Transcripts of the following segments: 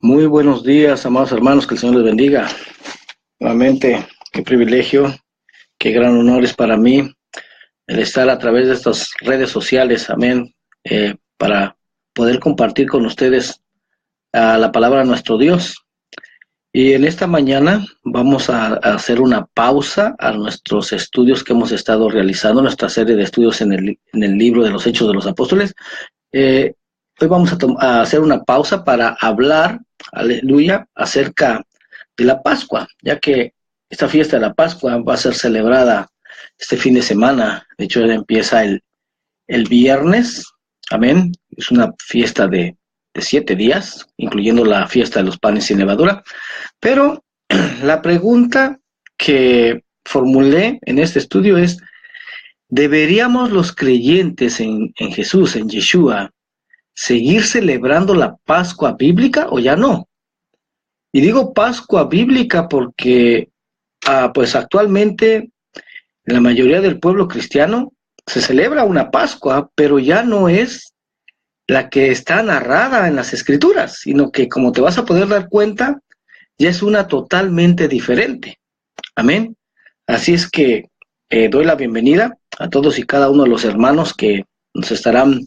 Muy buenos días, amados hermanos, que el Señor les bendiga. Nuevamente, qué privilegio, qué gran honor es para mí el estar a través de estas redes sociales, amén, para poder compartir con ustedes la palabra de nuestro Dios. Y en esta mañana vamos a hacer una pausa a nuestros estudios que hemos estado realizando, nuestra serie de estudios en el libro de los Hechos de los Apóstoles. Hoy vamos a hacer una pausa para hablar, aleluya, acerca de la Pascua, ya que esta fiesta de la Pascua va a ser celebrada este fin de semana. De hecho, empieza el viernes, amén. Es una fiesta de 7 días, incluyendo la fiesta de los panes sin levadura. Pero la pregunta que formulé en este estudio es: ¿deberíamos los creyentes en Jesús, en Yeshua, seguir celebrando la Pascua bíblica o ya no? Y digo Pascua bíblica porque pues actualmente en la mayoría del pueblo cristiano se celebra una Pascua, pero ya no es la que está narrada en las Escrituras, sino que, como te vas a poder dar cuenta, ya es una totalmente diferente. Amén. Así es que doy la bienvenida a todos y cada uno de los hermanos que nos estarán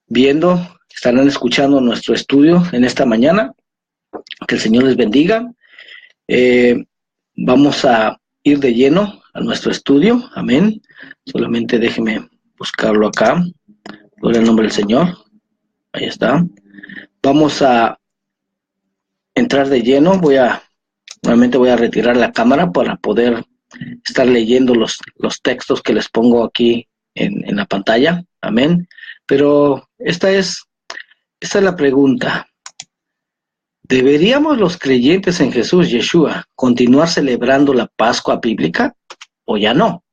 viendo, estarán escuchando nuestro estudio en esta mañana. Que el Señor les bendiga. Vamos a ir de lleno a nuestro estudio. Amén. Solamente déjeme buscarlo acá. Gloria al nombre del Señor. Ahí está. Vamos a entrar de lleno. Nuevamente voy a retirar la cámara para poder estar leyendo los textos que les pongo aquí en la pantalla. Amén. Pero esta es la pregunta. ¿Deberíamos los creyentes en Jesús, Yeshua, continuar celebrando la Pascua bíblica o ya no?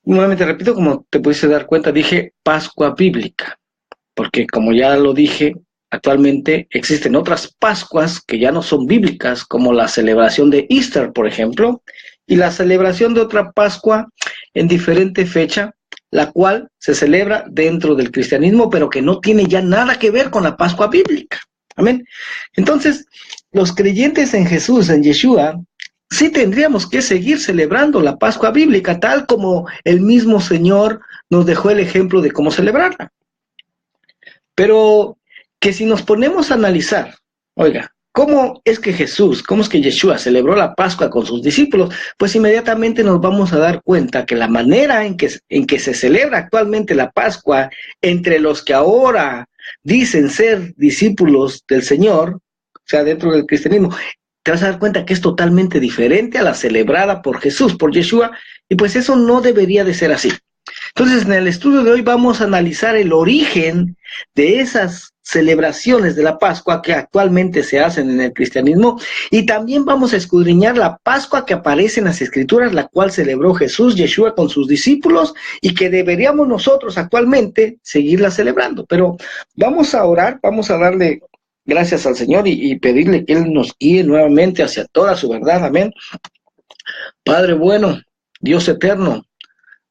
Nuevamente repito, como te pudiste dar cuenta, dije Pascua bíblica, porque como ya lo dije, actualmente existen otras Pascuas que ya no son bíblicas, como la celebración de Easter, por ejemplo, y la celebración de otra Pascua en diferente fecha, la cual se celebra dentro del cristianismo, pero que no tiene ya nada que ver con la Pascua bíblica. Amén. Entonces, los creyentes en Jesús, en Yeshua, sí tendríamos que seguir celebrando la Pascua bíblica, tal como el mismo Señor nos dejó el ejemplo de cómo celebrarla. Pero que si nos ponemos a analizar, oiga, ¿cómo es que Yeshua celebró la Pascua con sus discípulos? Pues inmediatamente nos vamos a dar cuenta que la manera en que se celebra actualmente la Pascua entre los que ahora dicen ser discípulos del Señor, o sea, dentro del cristianismo, te vas a dar cuenta que es totalmente diferente a la celebrada por Jesús, por Yeshua, y pues eso no debería de ser así. Entonces, en el estudio de hoy vamos a analizar el origen de esas celebraciones de la Pascua que actualmente se hacen en el cristianismo, y también vamos a escudriñar la Pascua que aparece en las Escrituras, la cual celebró Jesús, Yeshua, con sus discípulos, y que deberíamos nosotros actualmente seguirla celebrando. Pero vamos a orar, vamos a darle gracias al Señor y pedirle que Él nos guíe nuevamente hacia toda su verdad. Amén. Padre bueno, Dios eterno,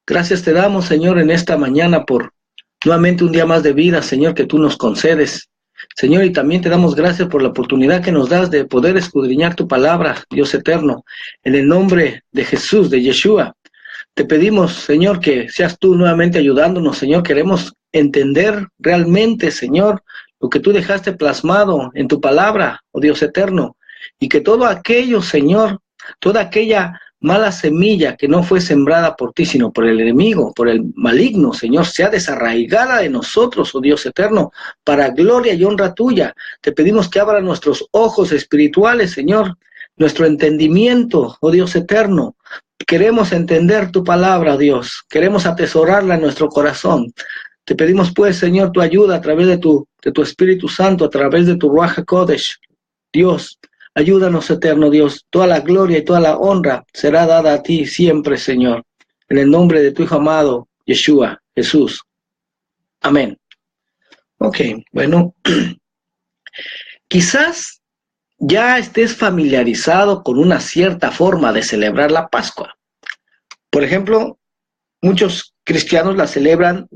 gracias te damos, Señor, en esta mañana por nuevamente un día más de vida, Señor, que tú nos concedes. Señor, y también te damos gracias por la oportunidad que nos das de poder escudriñar tu palabra, Dios eterno. En el nombre de Jesús, de Yeshua, te pedimos, Señor, que seas tú nuevamente ayudándonos, Señor. Queremos entender realmente, Señor, lo que tú dejaste plasmado en tu palabra, oh Dios eterno. Y que todo aquello, Señor, toda aquella mala semilla que no fue sembrada por ti, sino por el enemigo, por el maligno, Señor, sea desarraigada de nosotros, oh Dios eterno, para gloria y honra tuya. Te pedimos que abra nuestros ojos espirituales, Señor, nuestro entendimiento, oh Dios eterno. Queremos entender tu palabra, Dios. Queremos atesorarla en nuestro corazón. Te pedimos, pues, Señor, tu ayuda a través de tu Espíritu Santo, a través de tu Ruach HaKodesh. Dios, ayúdanos, eterno Dios. Toda la gloria y toda la honra será dada a ti siempre, Señor. En el nombre de tu Hijo amado, Yeshua, Jesús. Amén. Ok, bueno. Quizás ya estés familiarizado con una cierta forma de celebrar la Pascua. Por ejemplo, muchos cristianos la celebran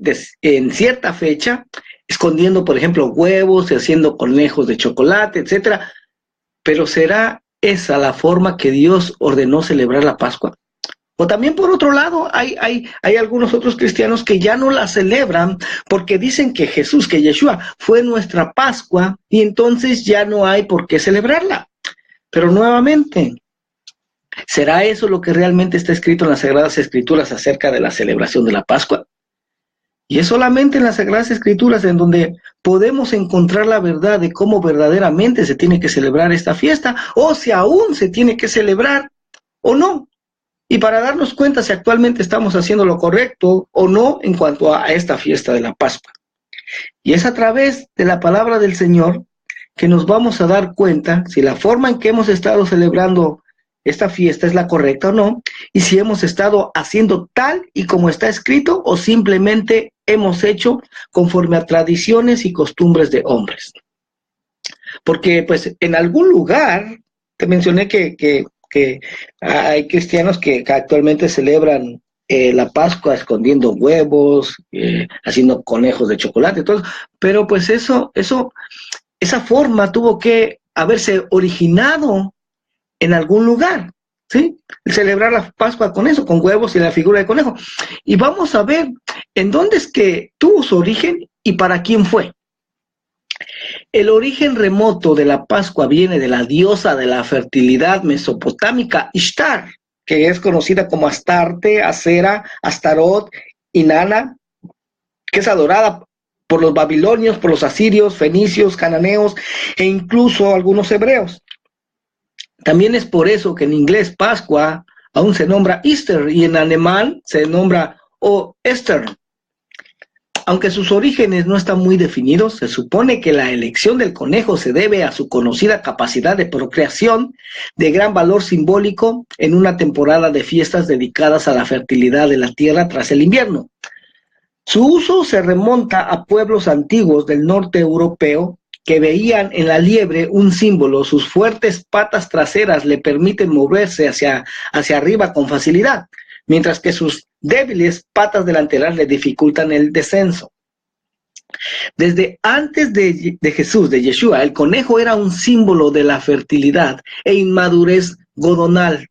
en cierta fecha escondiendo, por ejemplo, huevos y haciendo conejos de chocolate, etcétera. Pero ¿será esa la forma que Dios ordenó celebrar la Pascua? O también por otro lado, hay algunos otros cristianos que ya no la celebran porque dicen que Jesús, que Yeshua, fue nuestra Pascua y entonces ya no hay por qué celebrarla. Pero nuevamente, ¿será eso lo que realmente está escrito en las Sagradas Escrituras acerca de la celebración de la Pascua? Y es solamente en las Sagradas Escrituras en donde podemos encontrar la verdad de cómo verdaderamente se tiene que celebrar esta fiesta, o si aún se tiene que celebrar o no. Y para darnos cuenta si actualmente estamos haciendo lo correcto o no en cuanto a esta fiesta de la Pascua. Y es a través de la palabra del Señor que nos vamos a dar cuenta si la forma en que hemos estado celebrando esta fiesta es la correcta o no, y si hemos estado haciendo tal y como está escrito o simplemente hemos hecho conforme a tradiciones y costumbres de hombres. Porque pues en algún lugar, te mencioné que hay cristianos que actualmente celebran la Pascua escondiendo huevos, haciendo conejos de chocolate, todo, pero pues esa forma tuvo que haberse originado en algún lugar, ¿sí? Celebrar la Pascua con eso, con huevos y la figura de conejo. Y vamos a ver en dónde es que tuvo su origen y para quién fue. El origen remoto de la Pascua viene de la diosa de la fertilidad mesopotámica Ishtar, que es conocida como Astarte, Acera, Astarot, Inanna, que es adorada por los babilonios, por los asirios, fenicios, cananeos e incluso algunos hebreos. También es por eso que en inglés Pascua aún se nombra Easter y en alemán se nombra Ostern. Aunque sus orígenes no están muy definidos, se supone que la elección del conejo se debe a su conocida capacidad de procreación de gran valor simbólico en una temporada de fiestas dedicadas a la fertilidad de la tierra tras el invierno. Su uso se remonta a pueblos antiguos del norte europeo que veían en la liebre un símbolo. Sus fuertes patas traseras le permiten moverse hacia arriba con facilidad, mientras que sus débiles patas delanteras le dificultan el descenso. Desde antes de Jesús, de Yeshua, el conejo era un símbolo de la fertilidad e inmadurez gonadal,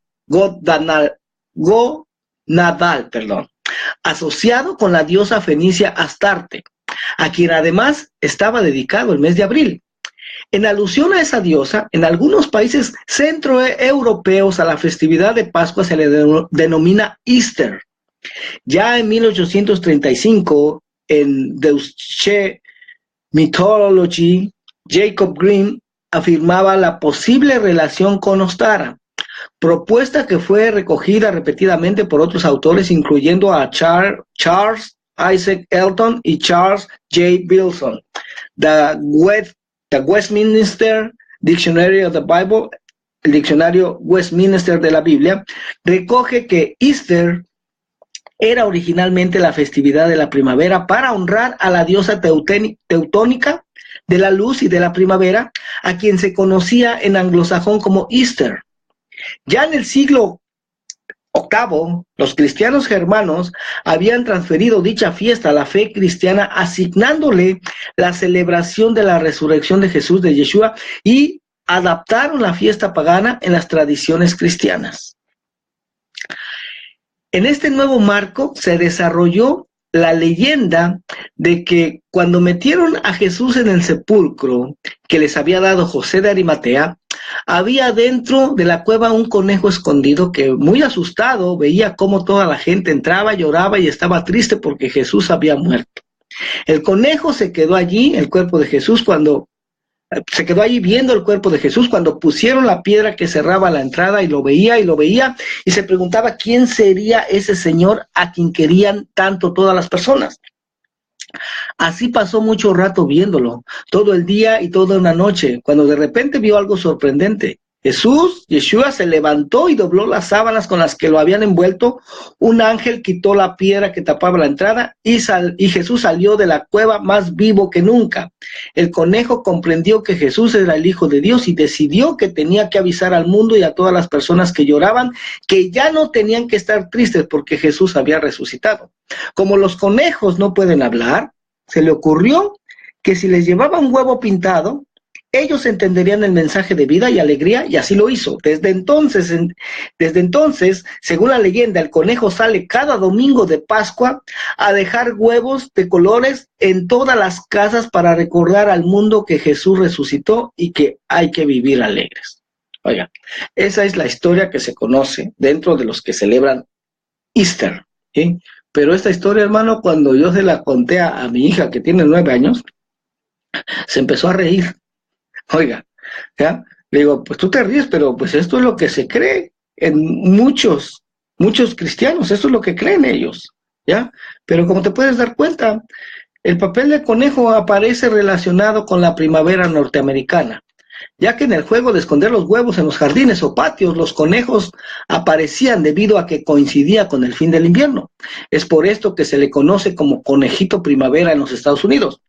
asociado con la diosa fenicia Astarte, a quien además estaba dedicado el mes de abril. En alusión a esa diosa, en algunos países centroeuropeos a la festividad de Pascua se le denomina Easter. Ya en 1835, en Deutsche Mythology, Jacob Grimm afirmaba la posible relación con Ostara, propuesta que fue recogida repetidamente por otros autores, incluyendo a Charles Isaac Elton y Charles J. Bilson. The Westminster Dictionary of the Bible, el diccionario Westminster de la Biblia, recoge que Easter era originalmente la festividad de la primavera para honrar a la diosa teutónica de la luz y de la primavera, a quien se conocía en anglosajón como Easter. Ya en el siglo VIII, los cristianos germanos habían transferido dicha fiesta a la fe cristiana, asignándole la celebración de la resurrección de Jesús, de Yeshua, y adaptaron la fiesta pagana en las tradiciones cristianas. En este nuevo marco se desarrolló la leyenda de que cuando metieron a Jesús en el sepulcro que les había dado José de Arimatea, había dentro de la cueva un conejo escondido que, muy asustado, veía cómo toda la gente entraba, lloraba y estaba triste porque Jesús había muerto. El conejo se quedó allí, el cuerpo de Jesús, se quedó allí viendo el cuerpo de Jesús cuando pusieron la piedra que cerraba la entrada, y lo veía y se preguntaba quién sería ese señor a quien querían tanto todas las personas. Así pasó mucho rato viéndolo, todo el día y toda una noche, cuando de repente vio algo sorprendente. Jesús, Yeshua, se levantó y dobló las sábanas con las que lo habían envuelto. Un ángel quitó la piedra que tapaba la entrada y Jesús salió de la cueva más vivo que nunca. El conejo comprendió que Jesús era el Hijo de Dios y decidió que tenía que avisar al mundo y a todas las personas que lloraban que ya no tenían que estar tristes porque Jesús había resucitado. Como los conejos no pueden hablar, se le ocurrió que si les llevaba un huevo pintado, ellos entenderían el mensaje de vida y alegría, y así lo hizo. Desde entonces, según la leyenda, el conejo sale cada domingo de Pascua a dejar huevos de colores en todas las casas para recordar al mundo que Jesús resucitó y que hay que vivir alegres. Oiga, esa es la historia que se conoce dentro de los que celebran Easter, ¿sí? Pero esta historia, hermano, cuando yo se la conté a mi hija que tiene 9 años, se empezó a reír. Oiga, ¿ya? Le digo, pues tú te ríes, pero pues esto es lo que se cree en muchos cristianos, esto es lo que creen ellos, ¿ya? Pero como te puedes dar cuenta, el papel del conejo aparece relacionado con la primavera norteamericana, ya que en el juego de esconder los huevos en los jardines o patios, los conejos aparecían debido a que coincidía con el fin del invierno. Es por esto que se le conoce como conejito primavera en los Estados Unidos.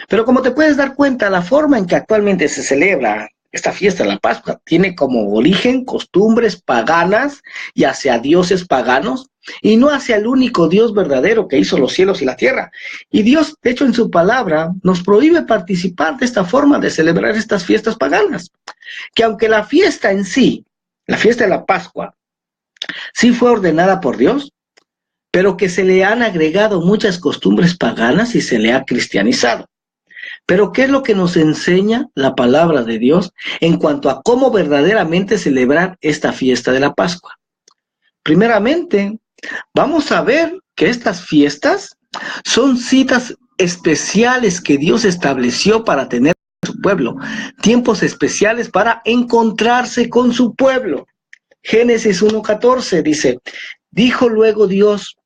Pero como te puedes dar cuenta, la forma en que actualmente se celebra esta fiesta de la Pascua tiene como origen costumbres paganas y hacia dioses paganos, y no hacia el único Dios verdadero que hizo los cielos y la tierra. Y Dios, de hecho, en su palabra, nos prohíbe participar de esta forma de celebrar estas fiestas paganas. Que aunque la fiesta en sí, la fiesta de la Pascua, sí fue ordenada por Dios, pero que se le han agregado muchas costumbres paganas y se le ha cristianizado. Pero ¿qué es lo que nos enseña la palabra de Dios en cuanto a cómo verdaderamente celebrar esta fiesta de la Pascua? Primeramente, vamos a ver que estas fiestas son citas especiales que Dios estableció para tener con su pueblo, tiempos especiales para encontrarse con su pueblo. Génesis 1:14 dice, dijo luego Dios,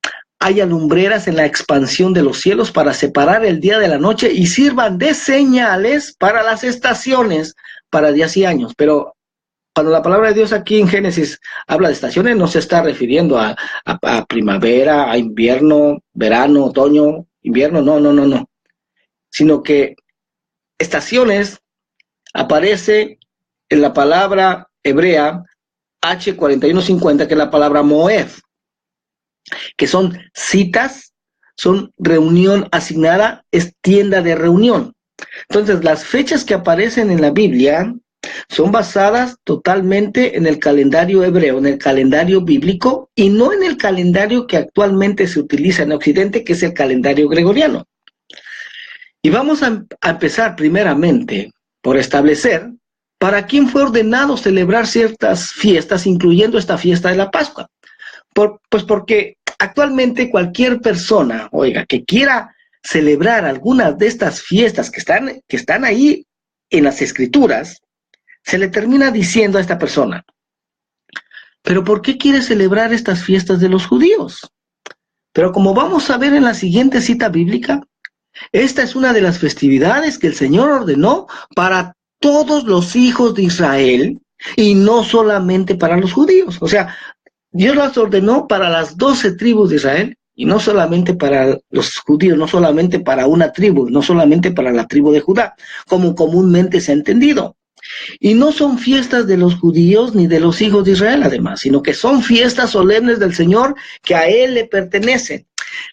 haya lumbreras en la expansión de los cielos para separar el día de la noche y sirvan de señales para las estaciones, para días y años. Pero cuando la palabra de Dios aquí en Génesis habla de estaciones, no se está refiriendo a primavera, a invierno, verano, otoño, invierno, no. Sino que estaciones aparece en la palabra hebrea H4150, que es la palabra Moed, que son citas, son reunión asignada, es tienda de reunión. Entonces, las fechas que aparecen en la Biblia son basadas totalmente en el calendario hebreo, en el calendario bíblico, y no en el calendario que actualmente se utiliza en Occidente, que es el calendario gregoriano. Y vamos a empezar primeramente por establecer para quién fue ordenado celebrar ciertas fiestas, incluyendo esta fiesta de la Pascua. Pues porque actualmente cualquier persona, oiga, que quiera celebrar algunas de estas fiestas que están ahí en las Escrituras, se le termina diciendo a esta persona, ¿pero por qué quiere celebrar estas fiestas de los judíos? Pero como vamos a ver en la siguiente cita bíblica, esta es una de las festividades que el Señor ordenó para todos los hijos de Israel y no solamente para los judíos. O sea, Dios las ordenó para las 12 tribus de Israel y no solamente para los judíos, no solamente para una tribu, no solamente para la tribu de Judá, como comúnmente se ha entendido. Y no son fiestas de los judíos ni de los hijos de Israel, además, sino que son fiestas solemnes del Señor que a Él le pertenecen.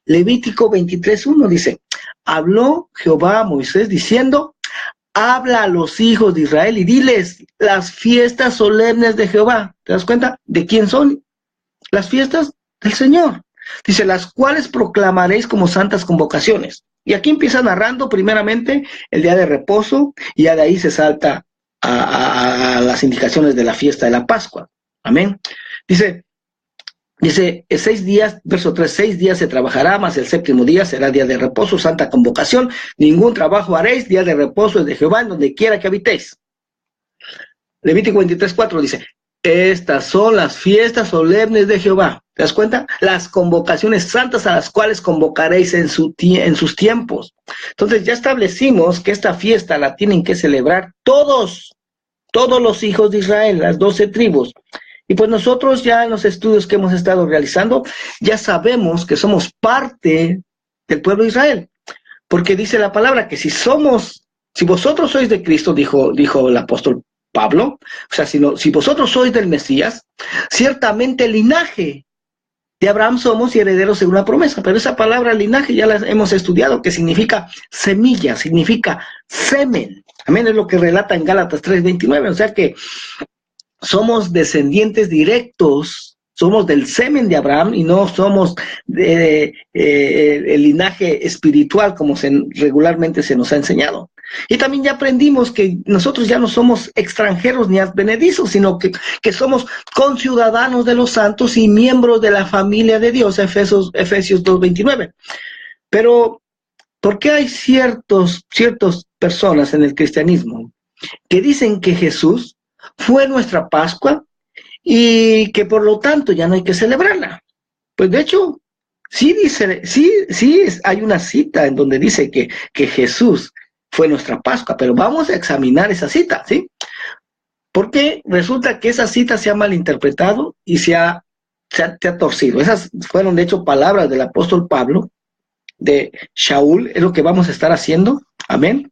Levítico 23:1 dice, habló Jehová a Moisés diciendo, habla a los hijos de Israel y diles las fiestas solemnes de Jehová. ¿Te das cuenta de quién son? Las fiestas del Señor. Dice, las cuales proclamaréis como santas convocaciones. Y aquí empieza narrando primeramente el día de reposo y ya de ahí se salta a las indicaciones de la fiesta de la Pascua. Amén. Dice 6 días, verso 3, 6 días se trabajará, mas el 7º día será día de reposo, santa convocación. Ningún trabajo haréis, día de reposo es de Jehová, en donde quiera que habitéis. Levítico 23:4 dice, estas son las fiestas solemnes de Jehová. ¿Te das cuenta? Las convocaciones santas a las cuales convocaréis en sus tiempos. Entonces ya establecimos que esta fiesta la tienen que celebrar todos los hijos de Israel, las 12 tribus. Y pues nosotros ya en los estudios que hemos estado realizando, ya sabemos que somos parte del pueblo de Israel. Porque dice la palabra que si vosotros sois de Cristo, dijo el apóstol Pablo, o sea, si vosotros sois del Mesías, ciertamente el linaje de Abraham somos y herederos según la promesa. Pero esa palabra linaje ya la hemos estudiado, que significa semilla, significa semen. Amén, es lo que relata en Gálatas 3:29. O sea que somos descendientes directos, somos del semen de Abraham y no somos el linaje espiritual como regularmente se nos ha enseñado. Y también ya aprendimos que nosotros ya no somos extranjeros ni advenedizos, sino que somos conciudadanos de los santos y miembros de la familia de Dios, Efesios 2:29. Pero, ¿por qué hay ciertas personas en el cristianismo que dicen que Jesús fue nuestra Pascua y que por lo tanto ya no hay que celebrarla? Pues de hecho, sí hay una cita en donde dice que Jesús fue nuestra Pascua, pero vamos a examinar esa cita, ¿sí? Porque resulta que esa cita se ha malinterpretado y se ha torcido. Esas fueron de hecho palabras del apóstol Pablo, de Shaul, es lo que vamos a estar haciendo, amén.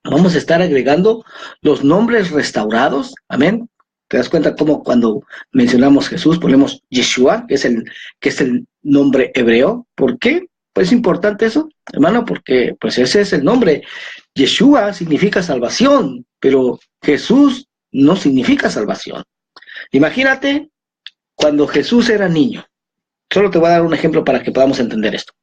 Vamos a estar agregando los nombres restaurados, amén. ¿Te das cuenta cómo cuando mencionamos Jesús ponemos Yeshua, que es el nombre hebreo? ¿Por qué? Pues es importante eso, hermano, porque pues ese es el nombre. Yeshua significa salvación, pero Jesús no significa salvación. Imagínate cuando Jesús era niño. Solo te voy a dar un ejemplo para que podamos entender esto.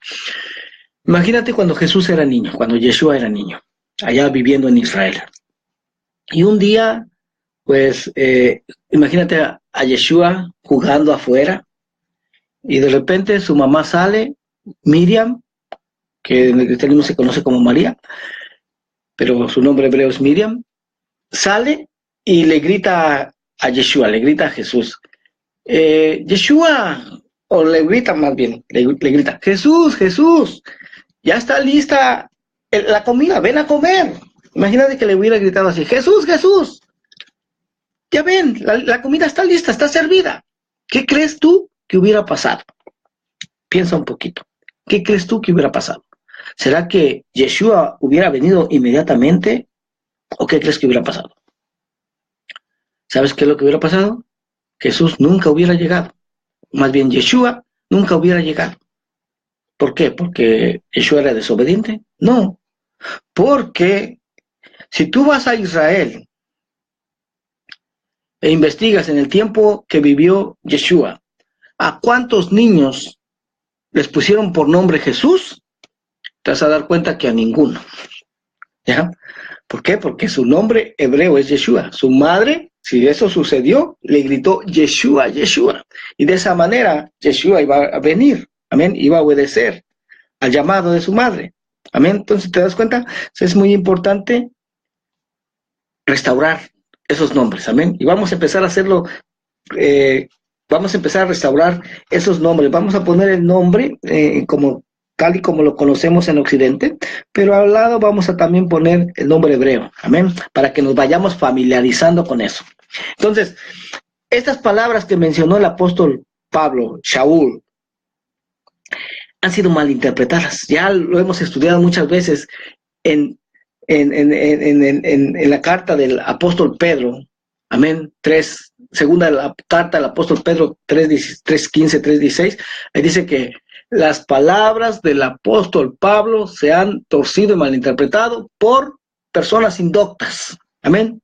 Imagínate cuando Jesús era niño, cuando Yeshua era niño, allá viviendo en Israel. Y un día, pues, imagínate a Yeshua jugando afuera, y de repente su mamá sale, Miriam, que en el cristianismo se conoce como María, pero su nombre hebreo es Miriam, sale y le grita a Yeshua, le grita a Jesús. Yeshua, o le grita más bien, le grita, Jesús, Jesús, ya está lista la comida, ven a comer. Imagínate que le hubiera gritado así, Jesús, Jesús, ya ven, la comida está lista, está servida. ¿Qué crees tú que hubiera pasado? Piensa un poquito. ¿Qué crees tú que hubiera pasado? ¿Será que Yeshua hubiera venido inmediatamente? ¿O qué crees que hubiera pasado? ¿Sabes qué es lo que hubiera pasado? Jesús nunca hubiera llegado. Más bien, Yeshua nunca hubiera llegado. ¿Por qué? ¿Porque Yeshua era desobediente? No. Porque si tú vas a Israel e investigas en el tiempo que vivió Yeshua, ¿a cuántos niños les pusieron por nombre Jesús? Te vas a dar cuenta que a ninguno. ¿Ya? ¿Por qué? Porque su nombre hebreo es Yeshua. Su madre, si eso sucedió, le gritó Yeshua, Yeshua. Y de esa manera Yeshua iba a venir. Amén. Iba a obedecer al llamado de su madre. Amén. Entonces, ¿te das cuenta? Es muy importante restaurar esos nombres. Amén. Y vamos a empezar a hacerlo. Vamos a empezar a restaurar esos nombres. Vamos a poner el nombre tal y como lo conocemos en Occidente, pero al lado vamos a también poner el nombre hebreo, amén, para que nos vayamos familiarizando con eso. Entonces, estas palabras que mencionó el apóstol Pablo, Shaul, han sido malinterpretadas. Ya lo hemos estudiado muchas veces en la carta del apóstol Pedro, amén, segunda la carta del apóstol Pedro 3:15, 3:16, ahí dice que las palabras del apóstol Pablo se han torcido y malinterpretado por personas indoctas. Amén.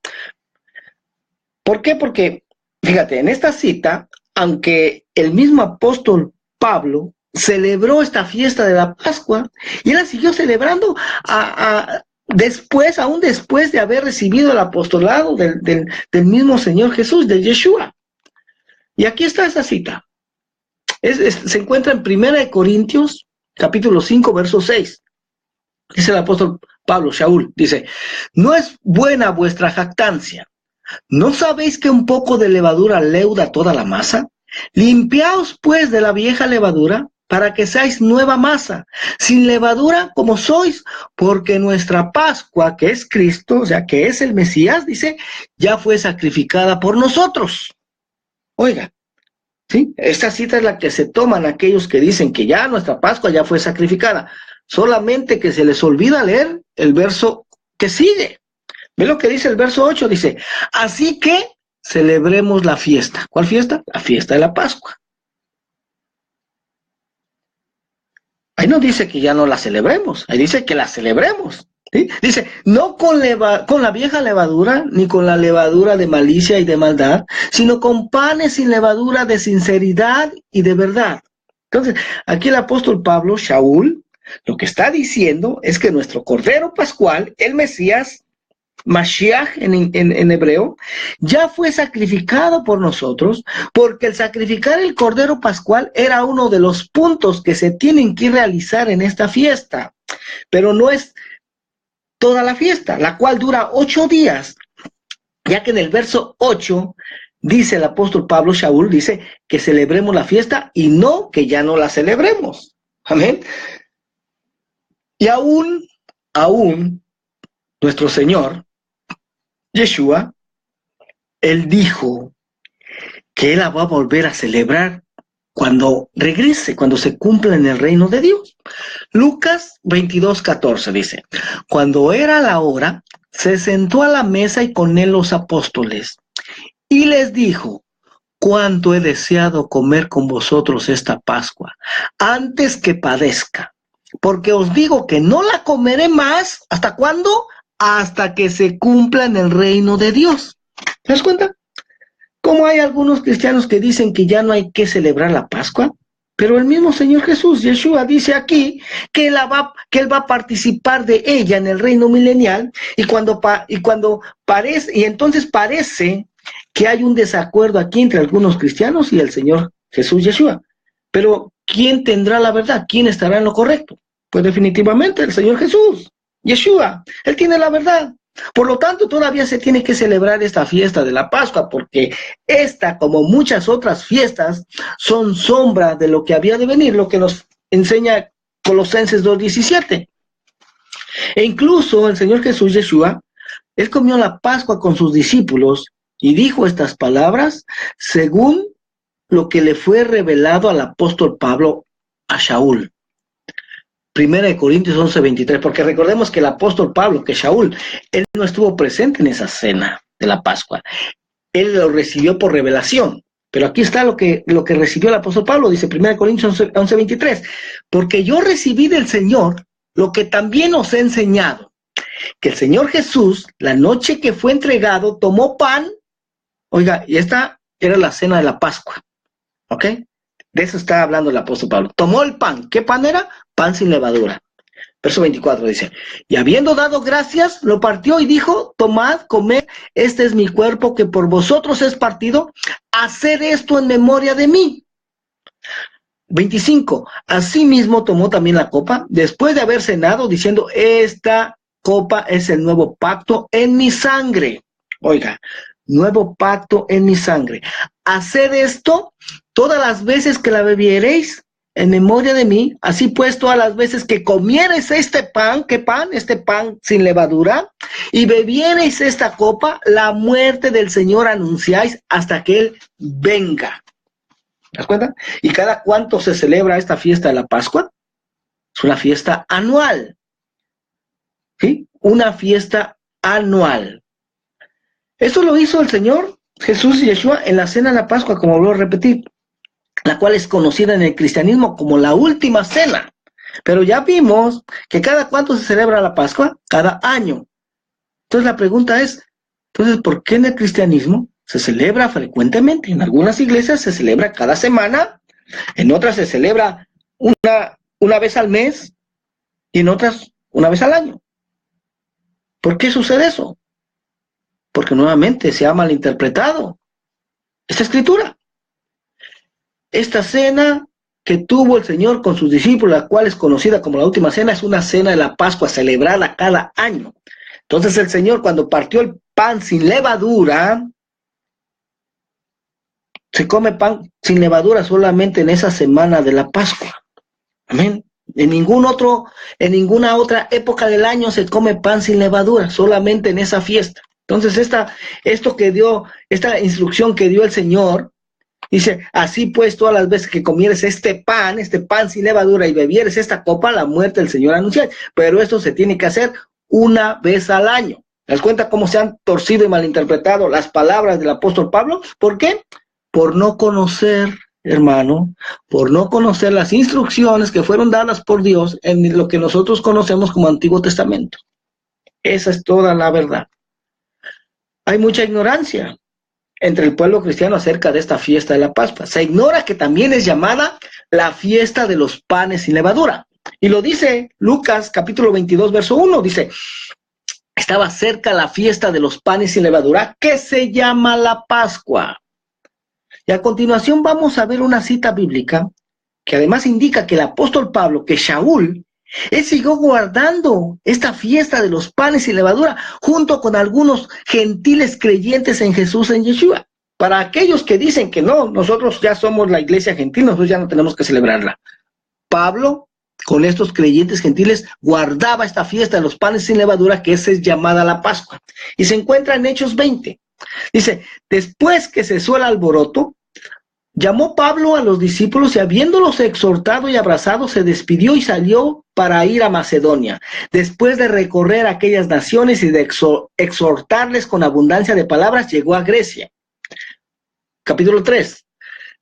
¿Por qué? Porque, fíjate, en esta cita, aunque el mismo apóstol Pablo celebró esta fiesta de la Pascua, y él la siguió celebrando aún después de haber recibido el apostolado del mismo Señor Jesús, de Yeshua. Y aquí está esa cita. Se encuentra en 1 Corintios, capítulo 5, verso 6. Dice el apóstol Pablo, Shaul, dice, no es buena vuestra jactancia. ¿No sabéis que un poco de levadura leuda toda la masa? Limpiaos pues de la vieja levadura, para que seáis nueva masa, sin levadura como sois, porque nuestra Pascua, que es Cristo, o sea, que es el Mesías, dice, ya fue sacrificada por nosotros. Oiga, ¿sí? Esta cita es la que se toman aquellos que dicen que ya nuestra Pascua ya fue sacrificada. Solamente que se les olvida leer el verso que sigue. ¿Ve lo que dice el verso 8? Dice, así que celebremos la fiesta. ¿Cuál fiesta? La fiesta de la Pascua. Ahí no dice que ya no la celebremos, ahí dice que la celebremos. ¿Sí? Dice, no con la vieja levadura, ni con la levadura de malicia y de maldad, sino con panes sin levadura de sinceridad y de verdad. Entonces, aquí el apóstol Pablo, Shaul, lo que está diciendo es que nuestro Cordero Pascual, el Mesías, Mashiach en hebreo, ya fue sacrificado por nosotros, porque el sacrificar el Cordero Pascual era uno de los puntos que se tienen que realizar en esta fiesta, pero no es toda la fiesta, la cual dura 8 días, ya que en el verso 8 dice el apóstol Pablo, Shaul, dice que celebremos la fiesta y no que ya no la celebremos. Amén. Y aún nuestro Señor, Yeshua, Él dijo que Él la va a volver a celebrar cuando regrese, cuando se cumpla en el reino de Dios. Lucas 22:14 dice, cuando era la hora, se sentó a la mesa y con él los apóstoles, y les dijo, cuánto he deseado comer con vosotros esta Pascua, antes que padezca, porque os digo que no la comeré más, ¿hasta cuándo? Hasta que se cumpla en el reino de Dios. ¿Te das cuenta? Como hay algunos cristianos que dicen que ya no hay que celebrar la Pascua, pero el mismo Señor Jesús, Yeshua, dice aquí que Él va a participar de ella en el reino milenial, y entonces parece que hay un desacuerdo aquí entre algunos cristianos y el Señor Jesús, Yeshua. Pero ¿quién tendrá la verdad? ¿Quién estará en lo correcto? Pues definitivamente el Señor Jesús, Yeshua, Él tiene la verdad. Por lo tanto, todavía se tiene que celebrar esta fiesta de la Pascua, porque esta, como muchas otras fiestas, son sombra de lo que había de venir, lo que nos enseña Colosenses 2:17. E incluso el Señor Jesús, Yeshua, Él comió la Pascua con sus discípulos y dijo estas palabras según lo que le fue revelado al apóstol Pablo a Shaul. 1 Corintios 11:23, porque recordemos que el apóstol Pablo, que Shaul, él no estuvo presente en esa cena de la Pascua. Él lo recibió por revelación. Pero aquí está lo que recibió el apóstol Pablo, dice 1 Corintios 11:23, porque yo recibí del Señor lo que también os he enseñado, que el Señor Jesús, la noche que fue entregado, tomó pan, oiga, y esta era la cena de la Pascua, ¿ok? De eso está hablando el apóstol Pablo. Tomó el pan. ¿Qué pan era? Pan sin levadura. Verso 24 dice, y habiendo dado gracias, lo partió y dijo, tomad, comed, este es mi cuerpo que por vosotros es partido, haced esto en memoria de mí. 25, asimismo tomó también la copa, después de haber cenado, diciendo, esta copa es el nuevo pacto en mi sangre. Oiga, nuevo pacto en mi sangre. Haced esto todas las veces que la bebiereis en memoria de mí, así pues todas las veces que comiereis este pan, ¿qué pan? Este pan sin levadura, y bebiereis esta copa, la muerte del Señor anunciáis hasta que Él venga. ¿Te das cuenta? ¿Y cada cuánto se celebra esta fiesta de la Pascua? Es una fiesta anual. ¿Sí? Una fiesta anual. Esto lo hizo el Señor Jesús y Yeshua en la cena de la Pascua, como vuelvo a repetir, la cual es conocida en el cristianismo como la última cena. Pero ya vimos que cada cuánto se celebra la Pascua, cada año. Entonces la pregunta es, entonces, ¿por qué en el cristianismo se celebra frecuentemente? En algunas iglesias se celebra cada semana, en otras se celebra una vez al mes y en otras una vez al año. ¿Por qué sucede eso? Porque nuevamente se ha malinterpretado esta escritura. Esta cena que tuvo el Señor con sus discípulos, la cual es conocida como la última cena, es una cena de la Pascua celebrada cada año. Entonces el Señor, cuando partió el pan sin levadura, se come pan sin levadura solamente en esa semana de la Pascua. Amén. En ninguna otra época del año se come pan sin levadura, solamente en esa fiesta. Entonces esta instrucción que dio el Señor, dice, así pues todas las veces que comieres este pan sin levadura y bebieres esta copa, la muerte del Señor anuncia. Pero esto se tiene que hacer una vez al año. ¿Te das cuenta cómo se han torcido y malinterpretado las palabras del apóstol Pablo? ¿Por qué? Por no conocer hermano, por no conocer las instrucciones que fueron dadas por Dios en lo que nosotros conocemos como Antiguo Testamento. Esa es toda la verdad. Hay mucha ignorancia entre el pueblo cristiano acerca de esta fiesta de la Pascua. Se ignora que también es llamada la fiesta de los panes sin levadura. Y lo dice Lucas capítulo 22, verso 1, dice, estaba cerca la fiesta de los panes sin levadura, que se llama la Pascua. Y a continuación vamos a ver una cita bíblica que además indica que el apóstol Pablo, que Shaul, él siguió guardando esta fiesta de los panes sin levadura junto con algunos gentiles creyentes en Jesús, en Yeshua. Para aquellos que dicen que no, nosotros ya somos la iglesia gentil, nosotros ya no tenemos que celebrarla. Pablo, con estos creyentes gentiles, guardaba esta fiesta de los panes sin levadura, que es llamada la Pascua. Y se encuentra en Hechos 20. Dice, después que cesó el alboroto, llamó Pablo a los discípulos y habiéndolos exhortado y abrazado, se despidió y salió para ir a Macedonia. Después de recorrer aquellas naciones y de exhortarles con abundancia de palabras, llegó a Grecia. Capítulo 3.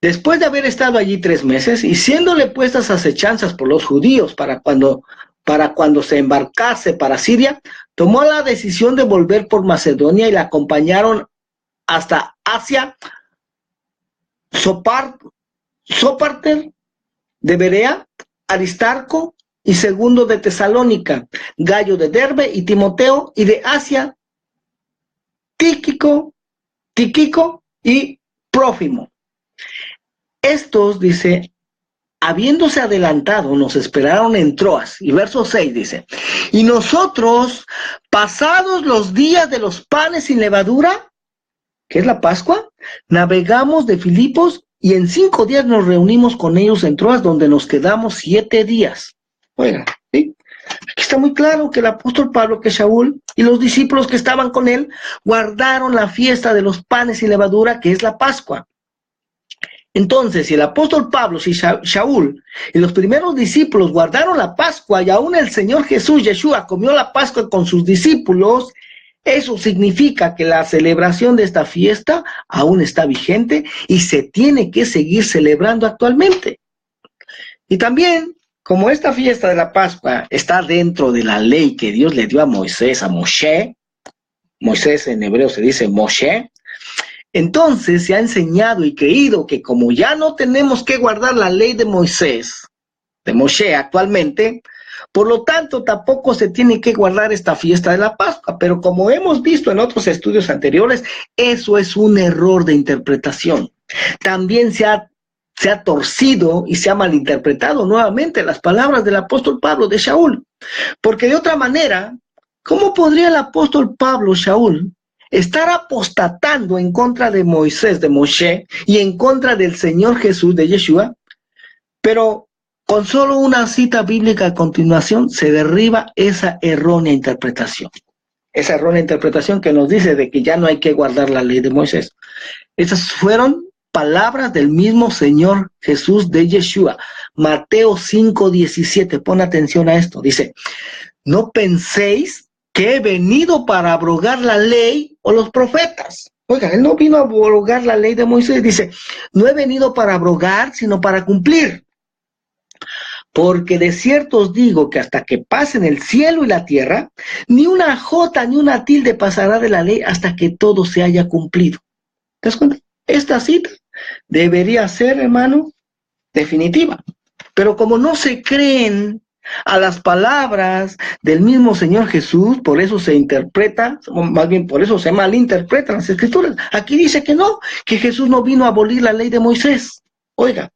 Después de haber estado allí 3 meses y siéndole puestas acechanzas por los judíos para cuando se embarcase para Siria, tomó la decisión de volver por Macedonia y la acompañaron hasta Asia, Sópater de Berea, Aristarco y Segundo de Tesalónica, Gallo de Derbe y Timoteo, y de Asia, Tíquico y Prófimo. Estos, dice, habiéndose adelantado, nos esperaron en Troas. Y verso 6 dice, y nosotros, pasados los días de los panes sin levadura, que es la Pascua, navegamos de Filipos y en 5 días nos reunimos con ellos en Troas, donde nos quedamos 7 días. Oigan, ¿sí? Aquí está muy claro que el apóstol Pablo, que Shaul, y los discípulos que estaban con él, guardaron la fiesta de los panes sin levadura, que es la Pascua. Entonces, si el apóstol Pablo, si Shaul y los primeros discípulos guardaron la Pascua, y aún el Señor Jesús, Yeshua, comió la Pascua con sus discípulos, eso significa que la celebración de esta fiesta aún está vigente y se tiene que seguir celebrando actualmente. Y también, como esta fiesta de la Pascua está dentro de la ley que Dios le dio a Moisés, a Moshe, Moisés en hebreo se dice Moshe, entonces se ha enseñado y creído que como ya no tenemos que guardar la ley de Moisés, de Moshe actualmente, por lo tanto tampoco se tiene que guardar esta fiesta de la Pascua, pero como hemos visto en otros estudios anteriores, eso es un error de interpretación. También se ha torcido y se ha malinterpretado nuevamente las palabras del apóstol Pablo de Shaul, porque de otra manera, ¿cómo podría el apóstol Pablo, Shaul, estar apostatando en contra de Moisés, de Moshe, y en contra del Señor Jesús, de Yeshua? Pero con solo una cita bíblica a continuación se derriba esa errónea interpretación. Esa errónea interpretación que nos dice de que ya no hay que guardar la ley de Moisés. Esas fueron palabras del mismo Señor Jesús de Yeshua. Mateo 5:17, pon atención a esto. Dice, no penséis que he venido para abrogar la ley o los profetas. Oiga, él no vino a abrogar la ley de Moisés. Dice, no he venido para abrogar, sino para cumplir. Porque de cierto os digo que hasta que pasen el cielo y la tierra, ni una jota ni una tilde pasará de la ley hasta que todo se haya cumplido. ¿Te das cuenta? Esta cita debería ser, hermano, definitiva. Pero como no se creen a las palabras del mismo Señor Jesús, por eso se interpreta, o más bien por eso se malinterpretan las Escrituras. Aquí dice que no, que Jesús no vino a abolir la ley de Moisés. Oiga,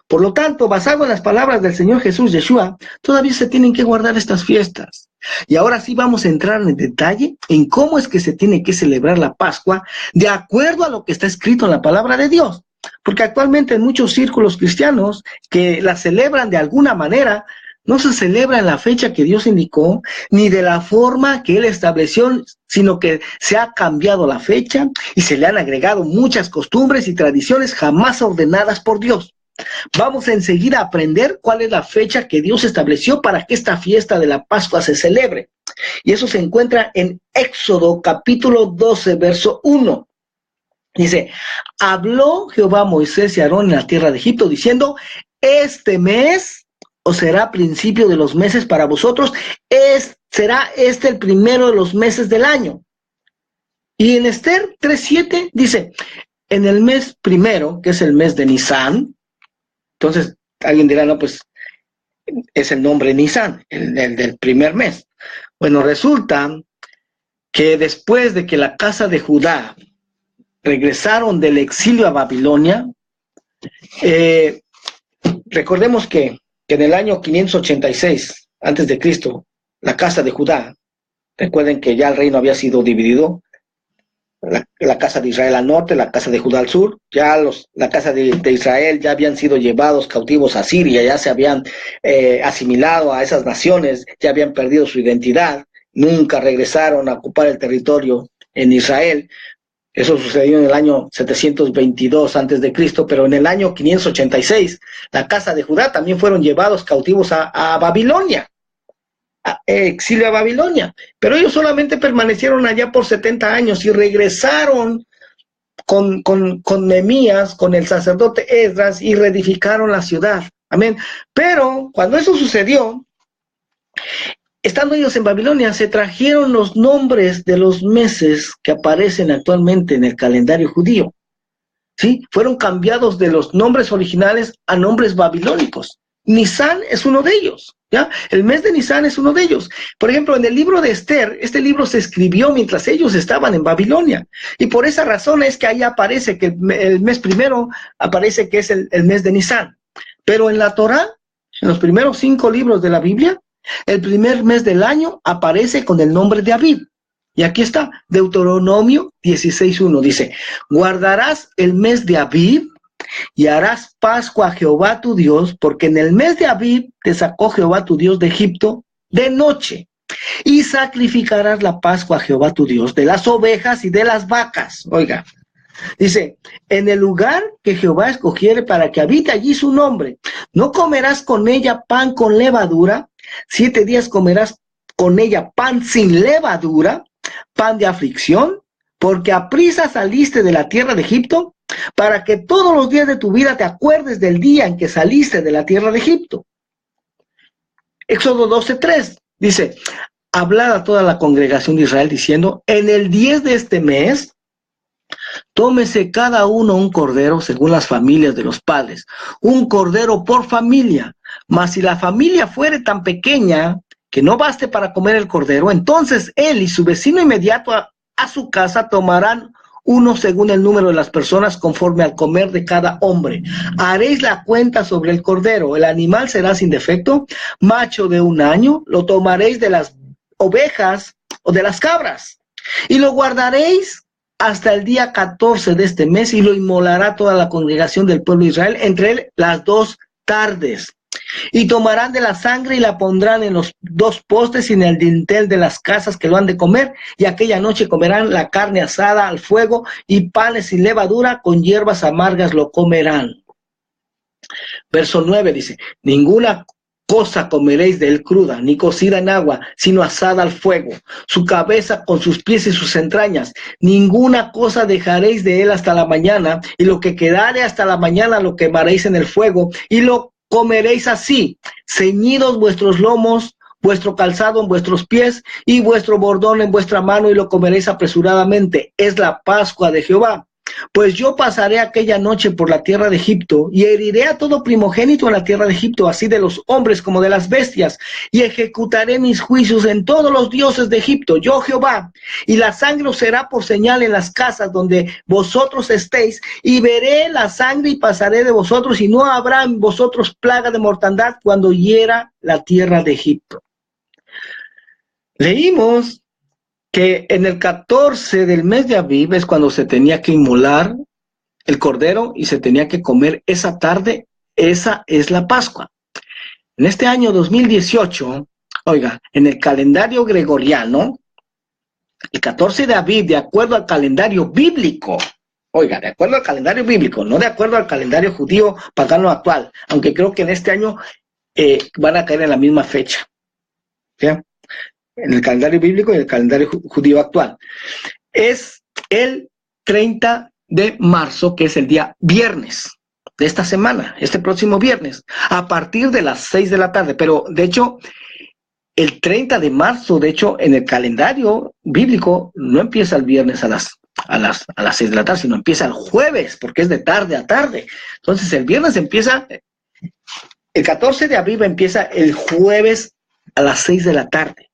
por lo tanto, basado en las palabras del Señor Jesús, Yeshua, todavía se tienen que guardar estas fiestas. Y ahora sí vamos a entrar en detalle en cómo es que se tiene que celebrar la Pascua de acuerdo a lo que está escrito en la palabra de Dios. Porque actualmente en muchos círculos cristianos que la celebran de alguna manera, no se celebra en la fecha que Dios indicó, ni de la forma que Él estableció, sino que se ha cambiado la fecha y se le han agregado muchas costumbres y tradiciones jamás ordenadas por Dios. Vamos enseguida a aprender cuál es la fecha que Dios estableció para que esta fiesta de la Pascua se celebre. Y eso se encuentra en Éxodo capítulo 12, verso 1. Dice, habló Jehová a Moisés y a Aarón en la tierra de Egipto, diciendo, este mes os será principio de los meses para vosotros, será este el primero de los meses del año. Y en Esther 3:7 dice, en el mes primero, que es el mes de Nisán, entonces alguien dirá, no, pues es el nombre Nisán, el del primer mes. Bueno, resulta que después de que la casa de Judá regresaron del exilio a Babilonia, recordemos que en el año 586 antes de Cristo, la casa de Judá, recuerden que ya el reino había sido dividido, la casa de Israel al norte, la casa de Judá al sur, ya la casa de Israel ya habían sido llevados cautivos a Siria, ya se habían asimilado a esas naciones, ya habían perdido su identidad, nunca regresaron a ocupar el territorio en Israel. Eso sucedió en el año 722 antes de Cristo, pero en el año 586 la casa de Judá también fueron llevados cautivos a Babilonia, exilio a Babilonia, pero ellos solamente permanecieron allá por 70 años y regresaron con Nehemías, con el sacerdote Esdras, y reedificaron la ciudad. Amén. Pero cuando eso sucedió, estando ellos en Babilonia, se trajeron los nombres de los meses que aparecen actualmente en el calendario judío. ¿Sí? Fueron cambiados de los nombres originales a nombres babilónicos. Nisán es uno de ellos, ¿ya? El mes de Nisán es uno de ellos. Por ejemplo, en el libro de Esther, este libro se escribió mientras ellos estaban en Babilonia. Y por esa razón es que ahí aparece que el mes primero aparece que es el mes de Nisán. Pero en la Torá, en los primeros 5 libros de la Biblia, el primer mes del año aparece con el nombre de Abib. Y aquí está, Deuteronomio 16:1, dice, guardarás el mes de Abib y harás Pascua a Jehová tu Dios, porque en el mes de Abib te sacó Jehová tu Dios de Egipto de noche. Y sacrificarás la Pascua a Jehová tu Dios de las ovejas y de las vacas. Oiga, dice, en el lugar que Jehová escogiere para que habite allí su nombre, no comerás con ella pan con levadura, 7 días comerás con ella pan sin levadura, pan de aflicción, porque aprisa saliste de la tierra de Egipto, para que todos los días de tu vida te acuerdes del día en que saliste de la tierra de Egipto. Éxodo 12:3 dice, hablad a toda la congregación de Israel diciendo, en el 10 de este mes, tómese cada uno un cordero según las familias de los padres, un cordero por familia, mas si la familia fuere tan pequeña que no baste para comer el cordero, entonces él y su vecino inmediato a su casa tomarán uno según el número de las personas conforme al comer de cada hombre. Haréis la cuenta sobre el cordero, el animal será sin defecto, macho de 1 año, lo tomaréis de las ovejas o de las cabras, y lo guardaréis hasta el día 14 de este mes, y lo inmolará toda la congregación del pueblo de Israel entre él las 2 tardes. Y tomarán de la sangre y la pondrán en los 2 postes y en el dintel de las casas que lo han de comer, y aquella noche comerán la carne asada al fuego, y panes sin levadura, con hierbas amargas lo comerán. Verso 9 dice, ninguna cosa comeréis de él cruda, ni cocida en agua, sino asada al fuego, su cabeza con sus pies y sus entrañas, ninguna cosa dejaréis de él hasta la mañana, y lo que quedare hasta la mañana lo quemaréis en el fuego, y lo comeréis así, ceñidos vuestros lomos, vuestro calzado en vuestros pies, y vuestro bordón en vuestra mano, y lo comeréis apresuradamente. Es la Pascua de Jehová. Pues yo pasaré aquella noche por la tierra de Egipto, y heriré a todo primogénito en la tierra de Egipto, así de los hombres como de las bestias, y ejecutaré mis juicios en todos los dioses de Egipto, yo Jehová, y la sangre os será por señal en las casas donde vosotros estéis, y veré la sangre y pasaré de vosotros, y no habrá en vosotros plaga de mortandad cuando hiera la tierra de Egipto. Leímos que en el 14 del mes de Abib es cuando se tenía que inmolar el cordero y se tenía que comer esa tarde. Esa es la Pascua. En este año 2018, oiga, en el calendario gregoriano, el 14 de Abib, de acuerdo al calendario bíblico, oiga, de acuerdo al calendario bíblico, no de acuerdo al calendario judío pagano actual, aunque creo que en este año van a caer en la misma fecha, ¿ya? En el calendario bíblico y el calendario judío actual. Es el 30 de marzo, que es el día viernes de esta semana, este próximo viernes, a partir de las 6 de la tarde. Pero, de hecho, el 30 de marzo, de hecho, en el calendario bíblico, no empieza el viernes a las 6 de la tarde, sino empieza el jueves, porque es de tarde a tarde. Entonces, el viernes empieza, el 14 de abril empieza el jueves a las 6 de la tarde.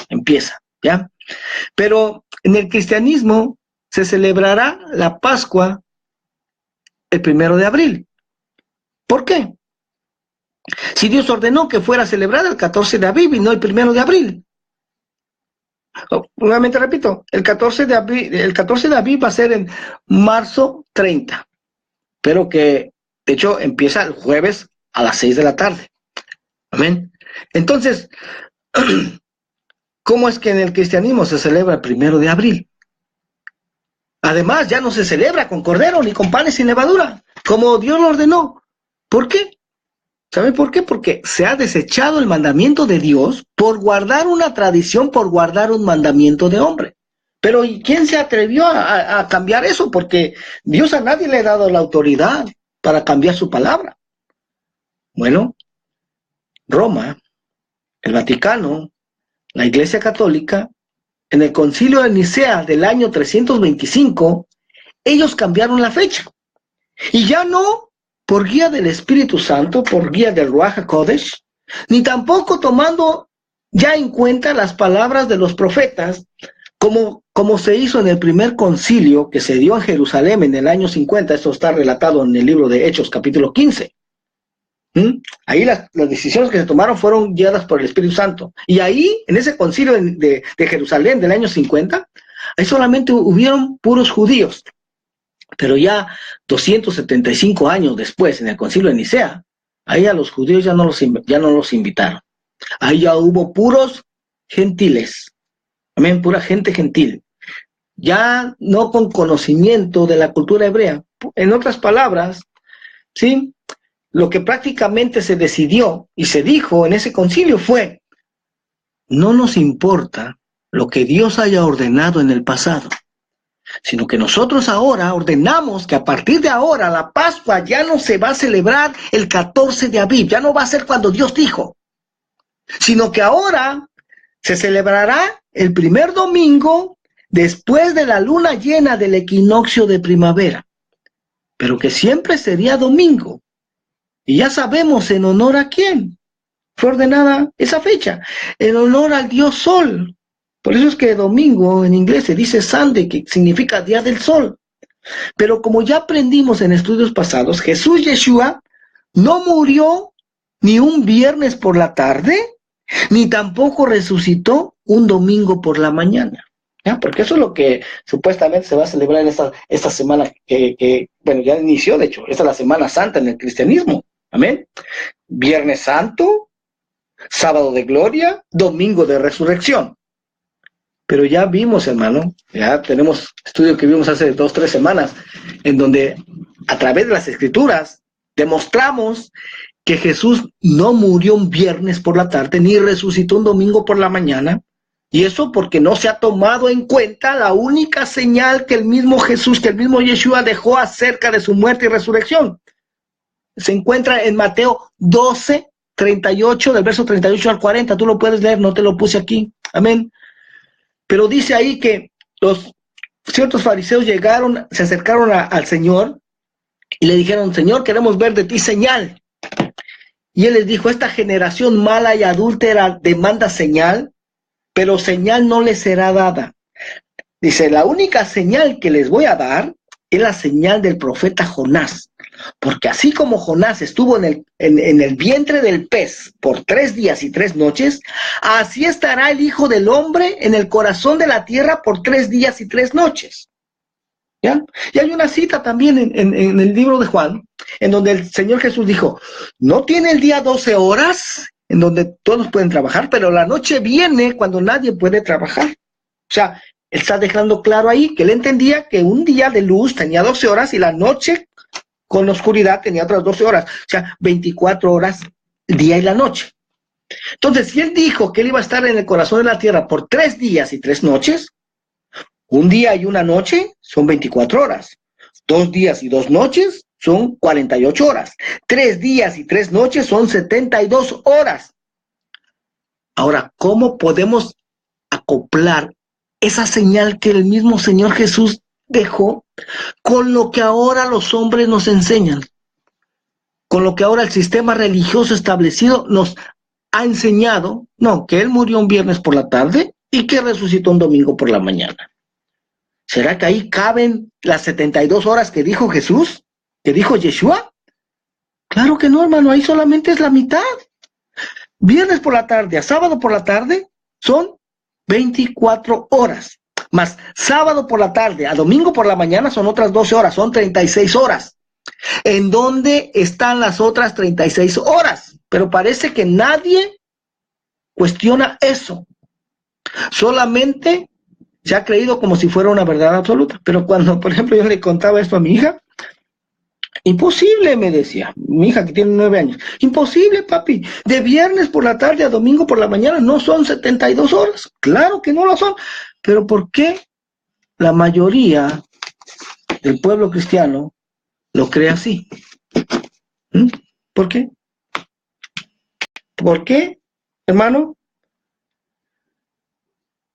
Empieza, ¿ya? Pero en el cristianismo se celebrará la Pascua el 1 de abril. ¿Por qué? Si Dios ordenó que fuera celebrada el 14 de abril y no el 1 de abril. Nuevamente repito, el 14 de abril va a ser en marzo 30, pero que de hecho empieza el jueves a las 6 de la tarde. Amén. Entonces, ¿cómo es que en el cristianismo se celebra el 1 de abril? Además, ya no se celebra con cordero ni con panes sin levadura, como Dios lo ordenó. ¿Por qué? ¿Sabe por qué? Porque se ha desechado el mandamiento de Dios por guardar una tradición, por guardar un mandamiento de hombre. Pero ¿y quién se atrevió a cambiar eso? Porque Dios a nadie le ha dado la autoridad para cambiar su palabra. Bueno, Roma, el Vaticano, la Iglesia Católica, en el Concilio de Nicea del año 325, ellos cambiaron la fecha. Y ya no por guía del Espíritu Santo, por guía del Ruach HaKodesh, ni tampoco tomando ya en cuenta las palabras de los profetas, como se hizo en el primer concilio que se dio en Jerusalén en el año 50, esto está relatado en el libro de Hechos, capítulo 15. Ahí las decisiones que se tomaron fueron guiadas por el Espíritu Santo. Y ahí, en ese concilio de Jerusalén del año 50, ahí solamente hubieron puros judíos. Pero ya 275 años después, en el concilio de Nicea, ahí a los judíos ya no los invitaron. Ahí ya hubo puros gentiles. Amén, pura gente gentil. Ya no con conocimiento de la cultura hebrea. En otras palabras, ¿sí? Lo que prácticamente se decidió y se dijo en ese concilio fue: no nos importa lo que Dios haya ordenado en el pasado, sino que nosotros ahora ordenamos que a partir de ahora la Pascua ya no se va a celebrar el 14 de abril, ya no va a ser cuando Dios dijo, sino que ahora se celebrará el primer domingo después de la luna llena del equinoccio de primavera, pero que siempre sería domingo. Y ya sabemos en honor a quién fue ordenada esa fecha, en honor al Dios Sol. Por eso es que domingo en inglés se dice Sunday, que significa día del sol. Pero como ya aprendimos en estudios pasados, Jesús Yeshua no murió ni un viernes por la tarde, ni tampoco resucitó un domingo por la mañana. ¿Ya? Porque eso es lo que supuestamente se va a celebrar en esta semana bueno, ya inició, de hecho, esta es la Semana Santa en el cristianismo. Amén. Viernes Santo, sábado de gloria, domingo de resurrección. Pero ya vimos, hermano, ya tenemos estudio que vimos hace 2 o 3 semanas, en donde a través de las Escrituras demostramos que Jesús no murió un viernes por la tarde, ni resucitó un domingo por la mañana, y eso porque no se ha tomado en cuenta la única señal que el mismo Jesús, que el mismo Yeshua dejó acerca de su muerte y resurrección. Se encuentra en Mateo 12, 38, del verso 38 al 40, tú lo puedes leer, no te lo puse aquí, amén. Pero dice ahí que ciertos fariseos se acercaron al Señor y le dijeron: Señor, queremos ver de ti señal. Y él les dijo: esta generación mala y adúltera demanda señal, pero señal no les será dada. Dice: la única señal que les voy a dar es la señal del profeta Jonás. Porque así como Jonás estuvo en el vientre del pez por 3 días y 3 noches, así estará el Hijo del Hombre en el corazón de la tierra por 3 días y 3 noches. ¿Ya? Y hay una cita también en el libro de Juan, en donde el Señor Jesús dijo: no tiene el día 12 horas, en donde todos pueden trabajar, pero la noche viene cuando nadie puede trabajar. O sea, él está dejando claro ahí que él entendía que un día de luz tenía 12 horas y la noche con la oscuridad tenía otras 12 horas, o sea, 24 horas el día y la noche. Entonces, si él dijo que él iba a estar en el corazón de la tierra por 3 días y 3 noches, un día y una noche son 24 horas. 2 días y 2 noches son 48 horas. 3 días y 3 noches son 72 horas. Ahora, ¿cómo podemos acoplar esa señal que el mismo Señor Jesús dejó con lo que ahora los hombres nos enseñan? Con lo que ahora el sistema religioso establecido nos ha enseñado, no, que Él murió un viernes por la tarde y que resucitó un domingo por la mañana. ¿Será que ahí caben las 72 horas que dijo Jesús? ¿Que dijo Yeshua? Claro que no, hermano, ahí solamente es la mitad. Viernes por la tarde a sábado por la tarde son 24 horas. Más sábado por la tarde a domingo por la mañana son otras 12 horas, son 36 horas. ¿En dónde están las otras 36 horas? Pero parece que nadie cuestiona eso. Solamente se ha creído como si fuera una verdad absoluta. Pero cuando, por ejemplo, yo le contaba esto a mi hija, imposible, me decía, mi hija que tiene 9 años, imposible, papi, de viernes por la tarde a domingo por la mañana no son 72 horas. Claro que no lo son. Pero ¿por qué la mayoría del pueblo cristiano lo cree así? ¿Por qué? ¿Por qué, hermano?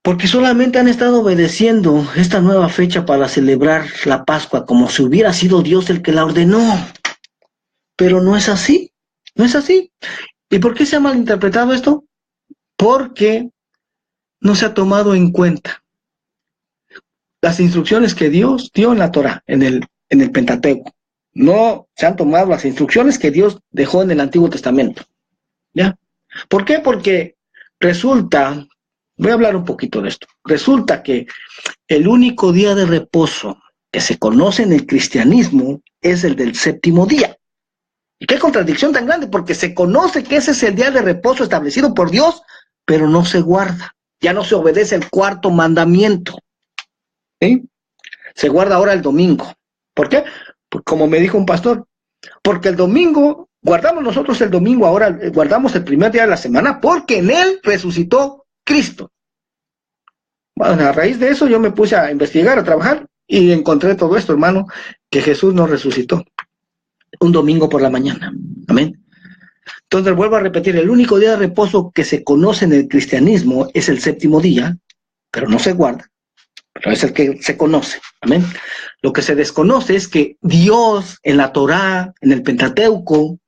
Porque solamente han estado obedeciendo esta nueva fecha para celebrar la Pascua como si hubiera sido Dios el que la ordenó. Pero no es así, no es así. ¿Y por qué se ha malinterpretado esto? Porque no se ha tomado en cuenta las instrucciones que Dios dio en la Torá, en el Pentateuco. No se han tomado las instrucciones que Dios dejó en el Antiguo Testamento. ¿Ya? ¿Por qué? Porque resulta, voy a hablar un poquito de esto, resulta que el único día de reposo que se conoce en el cristianismo es el del séptimo día. ¿Y qué contradicción tan grande? Porque se conoce que ese es el día de reposo establecido por Dios, pero no se guarda. Ya no se obedece el cuarto mandamiento. ¿Sí? Se guarda ahora el domingo. ¿Por qué? Pues como me dijo un pastor, porque el domingo, guardamos nosotros el domingo, ahora guardamos el primer día de la semana, porque en él resucitó Cristo. Bueno, a raíz de eso yo me puse a investigar, a trabajar, y encontré todo esto, hermano, que Jesús nos resucitó un domingo por la mañana. Amén. Entonces vuelvo a repetir, el único día de reposo que se conoce en el cristianismo es el séptimo día, pero no se guarda. Pero es el que se conoce, amén. Lo que se desconoce es que Dios en la Torá, en el Pentateuco,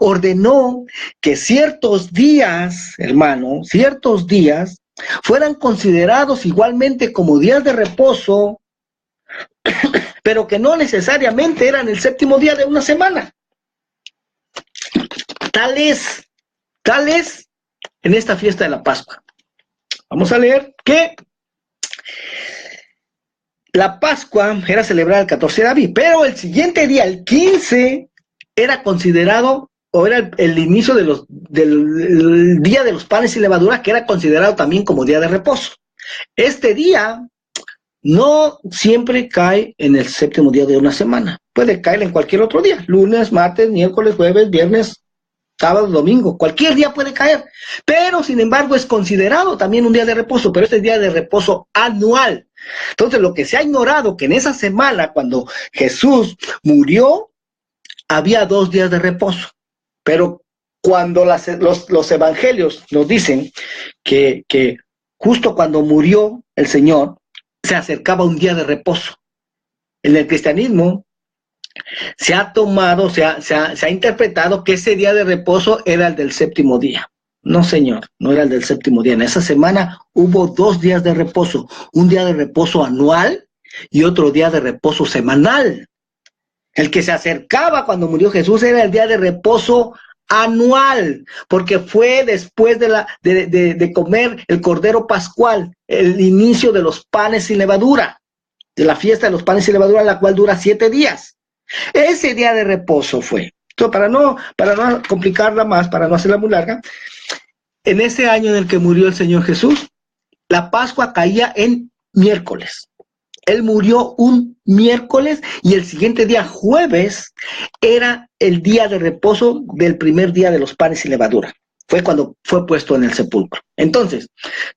ordenó que ciertos días, hermano, ciertos días fueran considerados igualmente como días de reposo, pero que no necesariamente eran el séptimo día de una semana. Tal es en esta fiesta de la Pascua. Vamos a leer que la Pascua era celebrada el 14 de Aviv, pero el siguiente día, el 15, era considerado, o era el inicio del día de los panes y levadura, que era considerado también como día de reposo. Este día no siempre cae en el séptimo día de una semana. Puede caer en cualquier otro día, lunes, martes, miércoles, jueves, viernes, sábado, domingo, cualquier día puede caer. Pero, sin embargo, es considerado también un día de reposo, pero este es día de reposo anual. Entonces, lo que se ha ignorado, que en esa semana, cuando Jesús murió, había 2 días de reposo. Pero cuando los evangelios nos dicen que justo cuando murió el Señor, se acercaba un día de reposo. En el cristianismo se ha tomado, se ha interpretado que ese día de reposo era el del séptimo día. No, señor, no era el del séptimo día. En esa semana hubo 2 días de reposo, un día de reposo anual y otro día de reposo semanal. El que se acercaba cuando murió Jesús era el día de reposo anual, porque fue después de comer el Cordero Pascual, el inicio de los panes sin levadura, de la fiesta de los panes sin levadura, la cual dura 7 días. Ese día de reposo fue. Entonces, para no complicarla más, para no hacerla muy larga, en ese año en el que murió el Señor Jesús, la Pascua caía en miércoles. Él murió un miércoles y el siguiente día, jueves, era el día de reposo del primer día de los panes y levadura. Fue cuando fue puesto en el sepulcro. Entonces,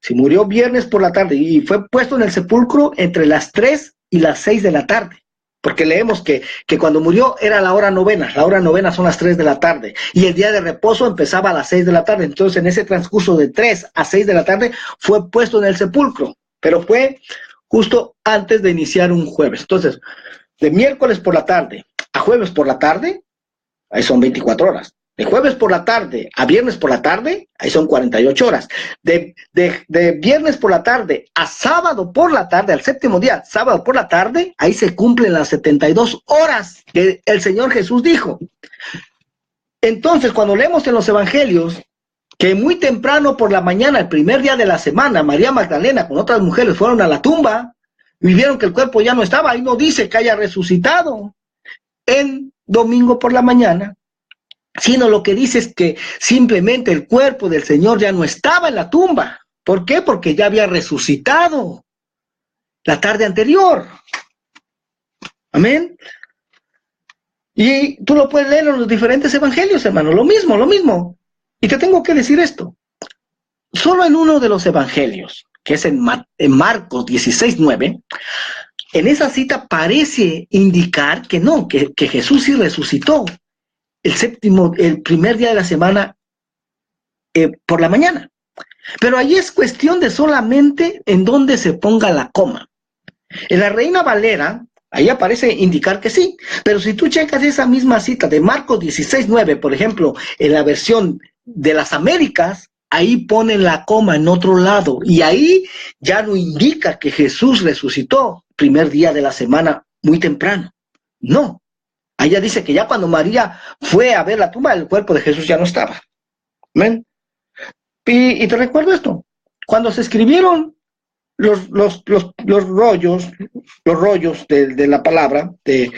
si murió viernes por la tarde y fue puesto en el sepulcro entre las 3 y las 6 de la tarde, porque leemos que cuando murió era la hora novena son las 3 de la tarde, y el día de reposo empezaba a las 6 de la tarde, entonces en ese transcurso de 3 a 6 de la tarde fue puesto en el sepulcro, pero fue justo antes de iniciar un jueves. Entonces, de miércoles por la tarde a jueves por la tarde, ahí son 24 horas. De jueves por la tarde a viernes por la tarde, ahí son 48 horas. De viernes por la tarde a sábado por la tarde, al séptimo día, sábado por la tarde, ahí se cumplen las 72 horas que el Señor Jesús dijo. Entonces, cuando leemos en los evangelios que muy temprano por la mañana, el primer día de la semana, María Magdalena con otras mujeres fueron a la tumba y vieron que el cuerpo ya no estaba, ahí no dice que haya resucitado en domingo por la mañana, sino lo que dice es que simplemente el cuerpo del Señor ya no estaba en la tumba. ¿Por qué? Porque ya había resucitado la tarde anterior. Amén. Y tú lo puedes leer en los diferentes evangelios, hermano, lo mismo. Y te tengo que decir esto. Solo en uno de los evangelios, que es en Marcos 16:9, en esa cita parece indicar que no, que Jesús sí resucitó el primer día de la semana por la mañana. Pero ahí es cuestión de solamente en dónde se ponga la coma. En la Reina Valera, ahí aparece indicar que sí, pero si tú checas esa misma cita de Marcos 16:9, por ejemplo, en la versión de las Américas, ahí ponen la coma en otro lado, y ahí ya no indica que Jesús resucitó primer día de la semana muy temprano. No. Allá dice que ya cuando María fue a ver la tumba, el cuerpo de Jesús ya no estaba. ¿Ven? Y te recuerdo esto. Cuando se escribieron los rollos de la palabra, de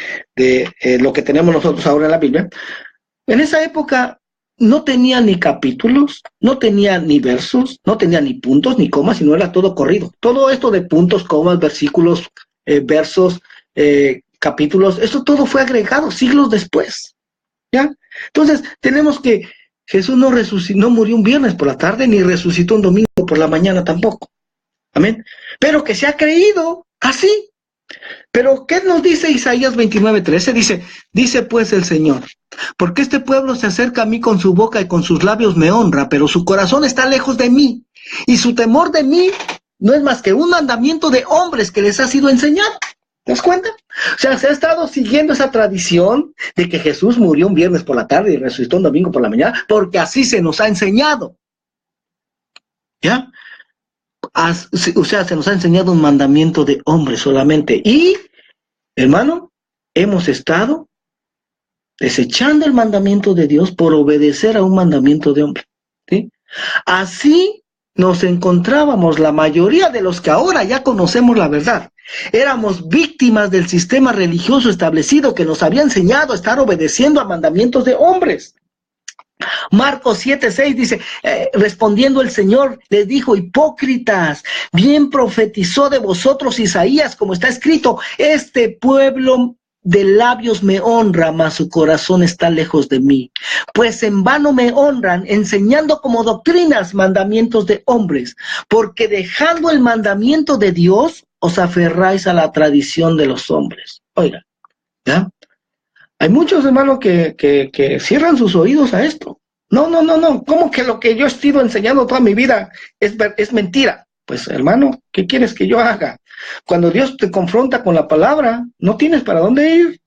lo que tenemos nosotros ahora en la Biblia, en esa época no tenía ni capítulos, no tenía ni versos, no tenía ni puntos, ni comas, sino era todo corrido. Todo esto de puntos, comas, versículos, versos, capítulos, esto todo fue agregado siglos después, ¿ya? Entonces, tenemos que Jesús no murió un viernes por la tarde, ni resucitó un domingo por la mañana tampoco. Amén. Pero que se ha creído así. Pero, ¿qué nos dice Isaías 29:13? Dice pues el Señor, porque este pueblo se acerca a mí con su boca y con sus labios me honra, pero su corazón está lejos de mí, y su temor de mí no es más que un mandamiento de hombres que les ha sido enseñado. ¿Te das cuenta? O sea, se ha estado siguiendo esa tradición de que Jesús murió un viernes por la tarde y resucitó un domingo por la mañana, porque así se nos ha enseñado. ¿Ya? O sea, se nos ha enseñado un mandamiento de hombres solamente. Y, hermano, hemos estado desechando el mandamiento de Dios por obedecer a un mandamiento de hombre. ¿Sí? Así nos encontrábamos la mayoría de los que ahora ya conocemos la verdad. Éramos víctimas del sistema religioso establecido que nos había enseñado a estar obedeciendo a mandamientos de hombres. Marcos 7:6 dice, respondiendo el Señor, les dijo, hipócritas, bien profetizó de vosotros Isaías, como está escrito, este pueblo de labios me honra, mas su corazón está lejos de mí. Pues en vano me honran, enseñando como doctrinas mandamientos de hombres, porque dejando el mandamiento de Dios, os aferráis a la tradición de los hombres. Oiga, ¿ya? Hay muchos hermanos que cierran sus oídos a esto. No. ¿Cómo que lo que yo he sido enseñando toda mi vida es mentira? Pues hermano, ¿qué quieres que yo haga? Cuando Dios te confronta con la palabra, no tienes para dónde ir,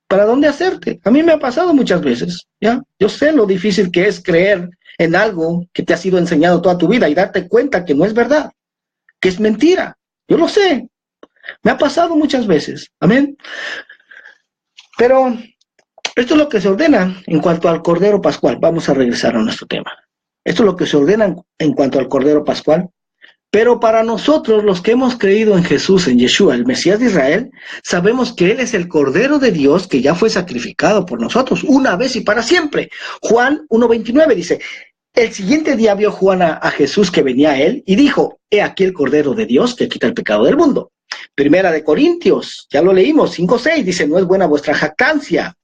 para dónde hacerte. A mí me ha pasado muchas veces, ¿ya? Yo sé lo difícil que es creer en algo que te ha sido enseñado toda tu vida y darte cuenta que no es verdad, que es mentira. Yo lo sé. Me ha pasado muchas veces. Amén. Pero esto es lo que se ordena en cuanto al Cordero Pascual. Vamos a regresar a nuestro tema. Esto es lo que se ordena en cuanto al Cordero Pascual. Pero para nosotros, los que hemos creído en Jesús, en Yeshua, el Mesías de Israel, sabemos que Él es el Cordero de Dios que ya fue sacrificado por nosotros una vez y para siempre. Juan 1:29 dice, el siguiente día vio Juan a Jesús que venía a él y dijo, he aquí el Cordero de Dios que quita el pecado del mundo. Primera de Corintios, ya lo leímos, 5:6, dice, no es buena vuestra jactancia.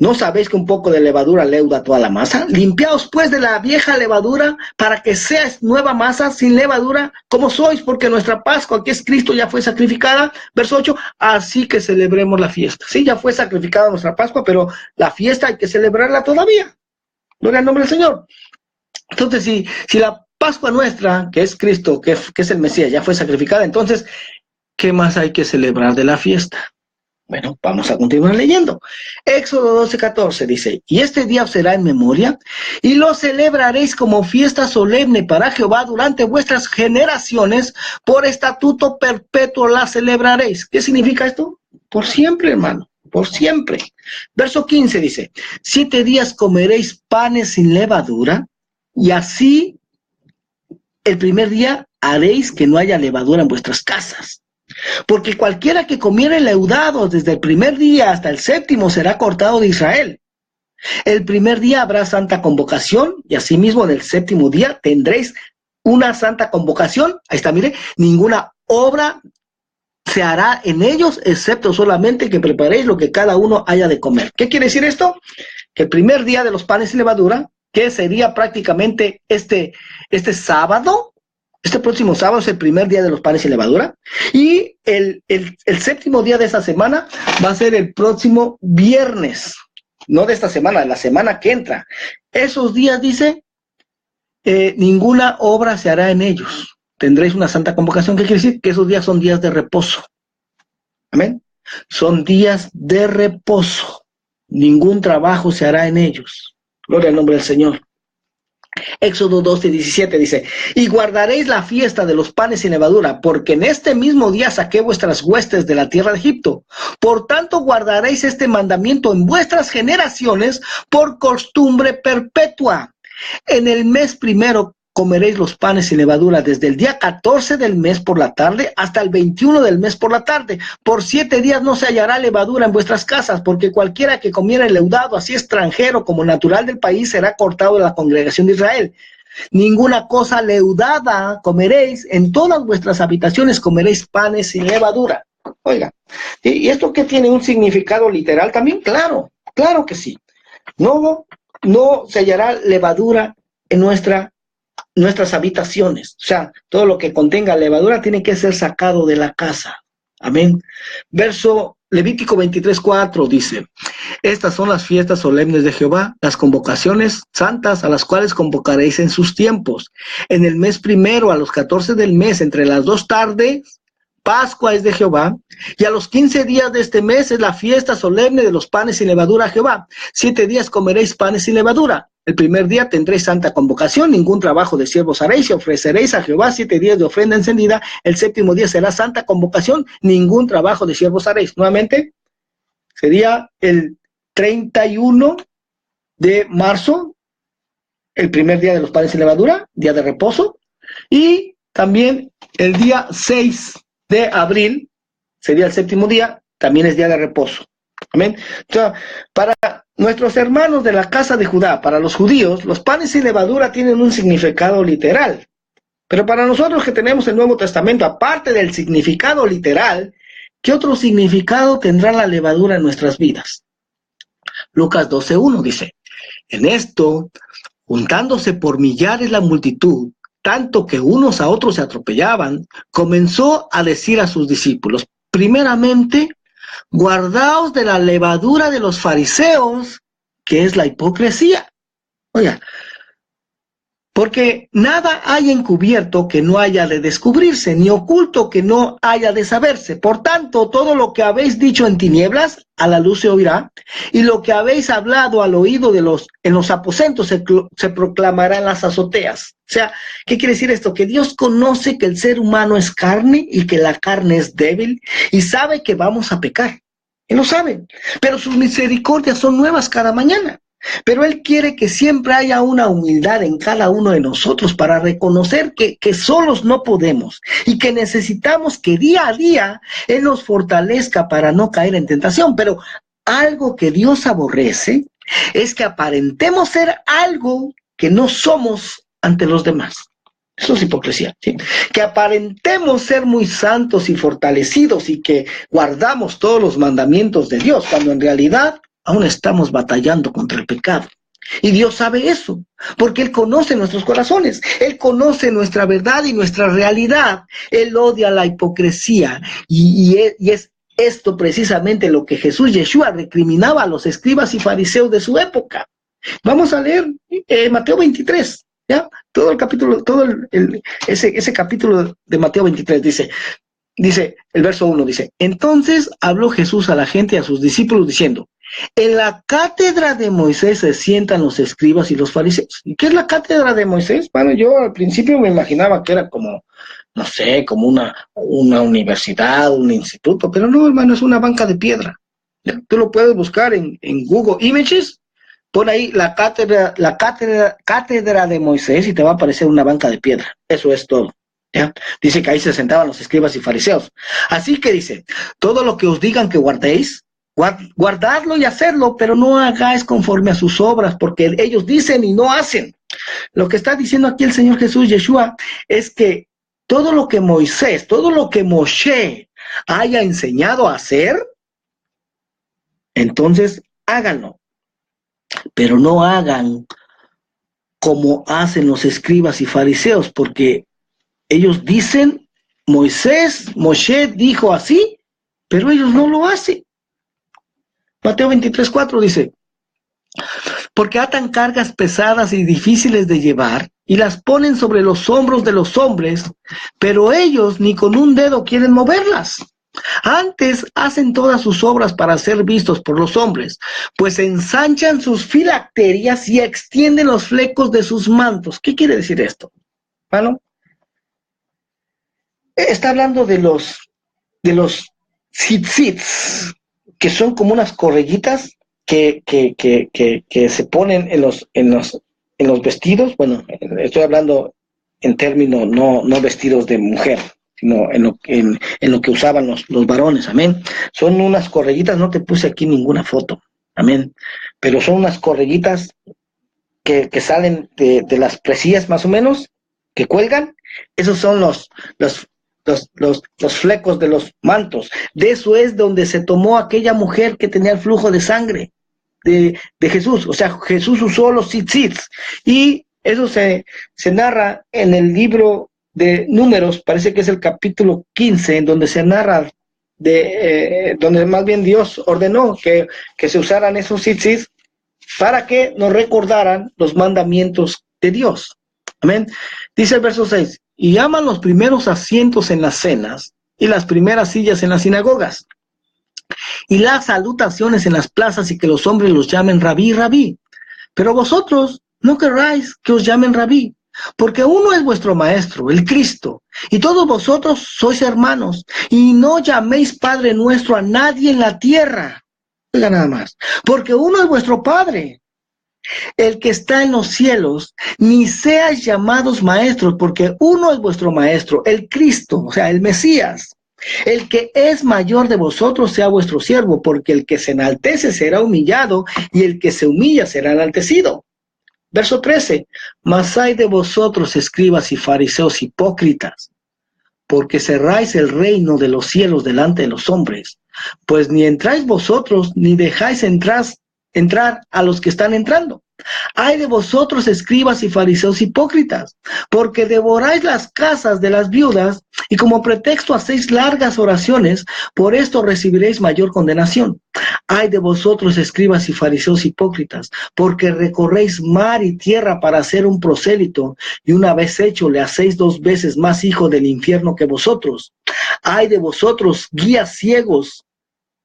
¿No sabéis que un poco de levadura leuda toda la masa? Limpiaos pues de la vieja levadura para que seas nueva masa sin levadura, como sois, porque nuestra Pascua, que es Cristo, ya fue sacrificada. Verso 8, así que celebremos la fiesta. Sí, ya fue sacrificada nuestra Pascua, pero la fiesta hay que celebrarla todavía. Gloria al nombre del Señor. Entonces, si la Pascua nuestra, que es Cristo, que es el Mesías, ya fue sacrificada, entonces, ¿qué más hay que celebrar de la fiesta? Bueno, vamos a continuar leyendo. Éxodo 12:14 dice, y este día os será en memoria, y lo celebraréis como fiesta solemne para Jehová durante vuestras generaciones, por estatuto perpetuo la celebraréis. ¿Qué significa esto? Por siempre, hermano, por siempre. Verso 15 dice, 7 días comeréis panes sin levadura, y así el primer día haréis que no haya levadura en vuestras casas. Porque cualquiera que comiere leudado desde el primer día hasta el séptimo será cortado de Israel. El primer día habrá santa convocación y asimismo en el séptimo día tendréis una santa convocación. Ahí está, mire, ninguna obra se hará en ellos excepto solamente que preparéis lo que cada uno haya de comer. ¿Qué quiere decir esto? Que el primer día de los panes sin levadura, que sería prácticamente este sábado, este próximo sábado es el primer día de los panes sin levadura. Y el séptimo día de esta semana va a ser el próximo viernes. No de esta semana, de la semana que entra. Esos días, dice, ninguna obra se hará en ellos. Tendréis una santa convocación. ¿Qué quiere decir? Que esos días son días de reposo. Amén. Son días de reposo. Ningún trabajo se hará en ellos. Gloria al nombre del Señor. Éxodo 12:17 dice, y guardaréis la fiesta de los panes sin levadura, porque en este mismo día saqué vuestras huestes de la tierra de Egipto. Por tanto guardaréis este mandamiento en vuestras generaciones por costumbre perpetua. En el mes primero comeréis los panes sin levadura desde el día 14 del mes por la tarde hasta el 21 del mes por la tarde. Por 7 días no se hallará levadura en vuestras casas, porque cualquiera que comiera leudado, así extranjero como natural del país, será cortado de la congregación de Israel. Ninguna cosa leudada comeréis, en todas vuestras habitaciones comeréis panes sin levadura. Oiga, ¿y esto qué tiene un significado literal también? Claro, claro que sí. No se hallará levadura en nuestras habitaciones. O sea, todo lo que contenga levadura tiene que ser sacado de la casa. Amén. Verso Levítico 23:4 dice, estas son las fiestas solemnes de Jehová, las convocaciones santas a las cuales convocaréis en sus tiempos. En el mes primero, a los 14 del mes, entre las 2 tardes, Pascua es de Jehová, y a los 15 días de este mes es la fiesta solemne de los panes sin levadura a Jehová. 7 días comeréis panes sin levadura. El primer día tendréis santa convocación, ningún trabajo de siervos haréis, y ofreceréis a Jehová 7 días de ofrenda encendida. El séptimo día será santa convocación, ningún trabajo de siervos haréis. Nuevamente, sería el 31 de marzo, el primer día de los panes sin levadura, día de reposo, y también el día 6 de abril, sería el séptimo día, también es día de reposo. Amén. Entonces, para nuestros hermanos de la casa de Judá, para los judíos, los panes sin levadura tienen un significado literal. Pero para nosotros que tenemos el Nuevo Testamento, aparte del significado literal, ¿qué otro significado tendrá la levadura en nuestras vidas? Lucas 12:1 dice, en esto, juntándose por millares la multitud, tanto que unos a otros se atropellaban, comenzó a decir a sus discípulos, primeramente, guardaos de la levadura de los fariseos, que es la hipocresía. Oiga, porque nada hay encubierto que no haya de descubrirse, ni oculto que no haya de saberse. Por tanto, todo lo que habéis dicho en tinieblas, a la luz se oirá, y lo que habéis hablado al oído en los aposentos se proclamará en las azoteas. O sea, ¿qué quiere decir esto? Que Dios conoce que el ser humano es carne y que la carne es débil, y sabe que vamos a pecar. Él lo sabe, pero sus misericordias son nuevas cada mañana. Pero Él quiere que siempre haya una humildad en cada uno de nosotros para reconocer que solos no podemos y que necesitamos que día a día Él nos fortalezca para no caer en tentación. Pero algo que Dios aborrece es que aparentemos ser algo que no somos ante los demás. Eso es hipocresía, ¿sí? Que aparentemos ser muy santos y fortalecidos y que guardamos todos los mandamientos de Dios, cuando en realidad aún estamos batallando contra el pecado. Y Dios sabe eso, porque Él conoce nuestros corazones, Él conoce nuestra verdad y nuestra realidad. Él odia la hipocresía y es esto precisamente lo que Jesús Yeshua recriminaba a los escribas y fariseos de su época. Vamos a leer Mateo 23, ¿ya? Todo el capítulo, ese capítulo de Mateo 23 dice el verso 1, dice: entonces habló Jesús a la gente y a sus discípulos diciendo: en la cátedra de Moisés se sientan los escribas y los fariseos. ¿Y qué es la cátedra de Moisés? Bueno, yo al principio me imaginaba que era como, no sé, como una universidad, un instituto, pero no, hermano, es una banca de piedra. ¿Ya? Tú lo puedes buscar en Google Images, pon ahí la cátedra de Moisés y te va a aparecer una banca de piedra. Eso es todo. ¿Ya? Dice que ahí se sentaban los escribas y fariseos. Así que dice: todo lo que os digan que guardéis, guardadlo y hacerlo, pero no hagáis conforme a sus obras, porque ellos dicen y no hacen. Lo que está diciendo aquí el Señor Jesús Yeshua es que todo lo que Moisés, todo lo que Moshe haya enseñado a hacer, entonces háganlo, pero no hagan como hacen los escribas y fariseos, porque ellos dicen, Moshe dijo así, pero ellos no lo hacen. Mateo 23:4 dice: porque atan cargas pesadas y difíciles de llevar y las ponen sobre los hombros de los hombres, pero ellos ni con un dedo quieren moverlas. Antes hacen todas sus obras para ser vistos por los hombres, pues ensanchan sus filacterias y extienden los flecos de sus mantos. ¿Qué quiere decir esto? Bueno, está hablando de los tzitzits, que son como unas correguitas que se ponen en los vestidos. Bueno, estoy hablando en términos no vestidos de mujer, sino en lo que usaban los varones, amén. Son unas correguitas, no te puse aquí ninguna foto, amén, pero son unas correguitas que salen de las presillas más o menos, que cuelgan. Esos son los flecos de los mantos. De eso es donde se tomó aquella mujer que tenía el flujo de sangre de Jesús. O sea, Jesús usó los tzitzits, y eso se narra en el libro de Números, parece que es el capítulo 15, en donde se narra donde más bien Dios ordenó que se usaran esos tzitzits para que nos recordaran los mandamientos de Dios. Amén. Dice el verso 6: y aman los primeros asientos en las cenas y las primeras sillas en las sinagogas y las salutaciones en las plazas, y que los hombres los llamen rabí, rabí. Pero vosotros no querráis que os llamen rabí, porque uno es vuestro maestro, el Cristo, y todos vosotros sois hermanos, y no llaméis Padre nuestro a nadie en la tierra. Oiga nada más, porque uno es vuestro Padre, el que está en los cielos. Ni seáis llamados maestros, porque uno es vuestro maestro, el Cristo, o sea, el Mesías. El que es mayor de vosotros sea vuestro siervo, porque el que se enaltece será humillado, y el que se humilla será enaltecido. Verso 13: mas hay de vosotros, escribas y fariseos hipócritas, porque cerráis el reino de los cielos delante de los hombres, pues ni entráis vosotros, ni dejáis entrar a los que están entrando. Ay de vosotros, escribas y fariseos hipócritas, porque devoráis las casas de las viudas, y como pretexto hacéis largas oraciones. Por esto recibiréis mayor condenación. Ay de vosotros, escribas y fariseos hipócritas, porque recorréis mar y tierra para hacer un prosélito, y una vez hecho le hacéis 2 veces más hijo del infierno que vosotros. Ay de vosotros, guías ciegos,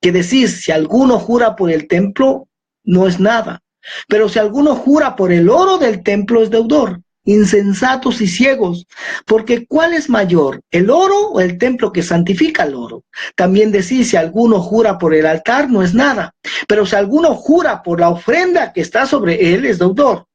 que decís: si alguno jura por el templo, no es nada, pero si alguno jura por el oro del templo, es deudor. Insensatos y ciegos, porque ¿cuál es mayor, el oro o el templo que santifica el oro? También decís: si alguno jura por el altar, no es nada, pero si alguno jura por la ofrenda que está sobre él, es deudor.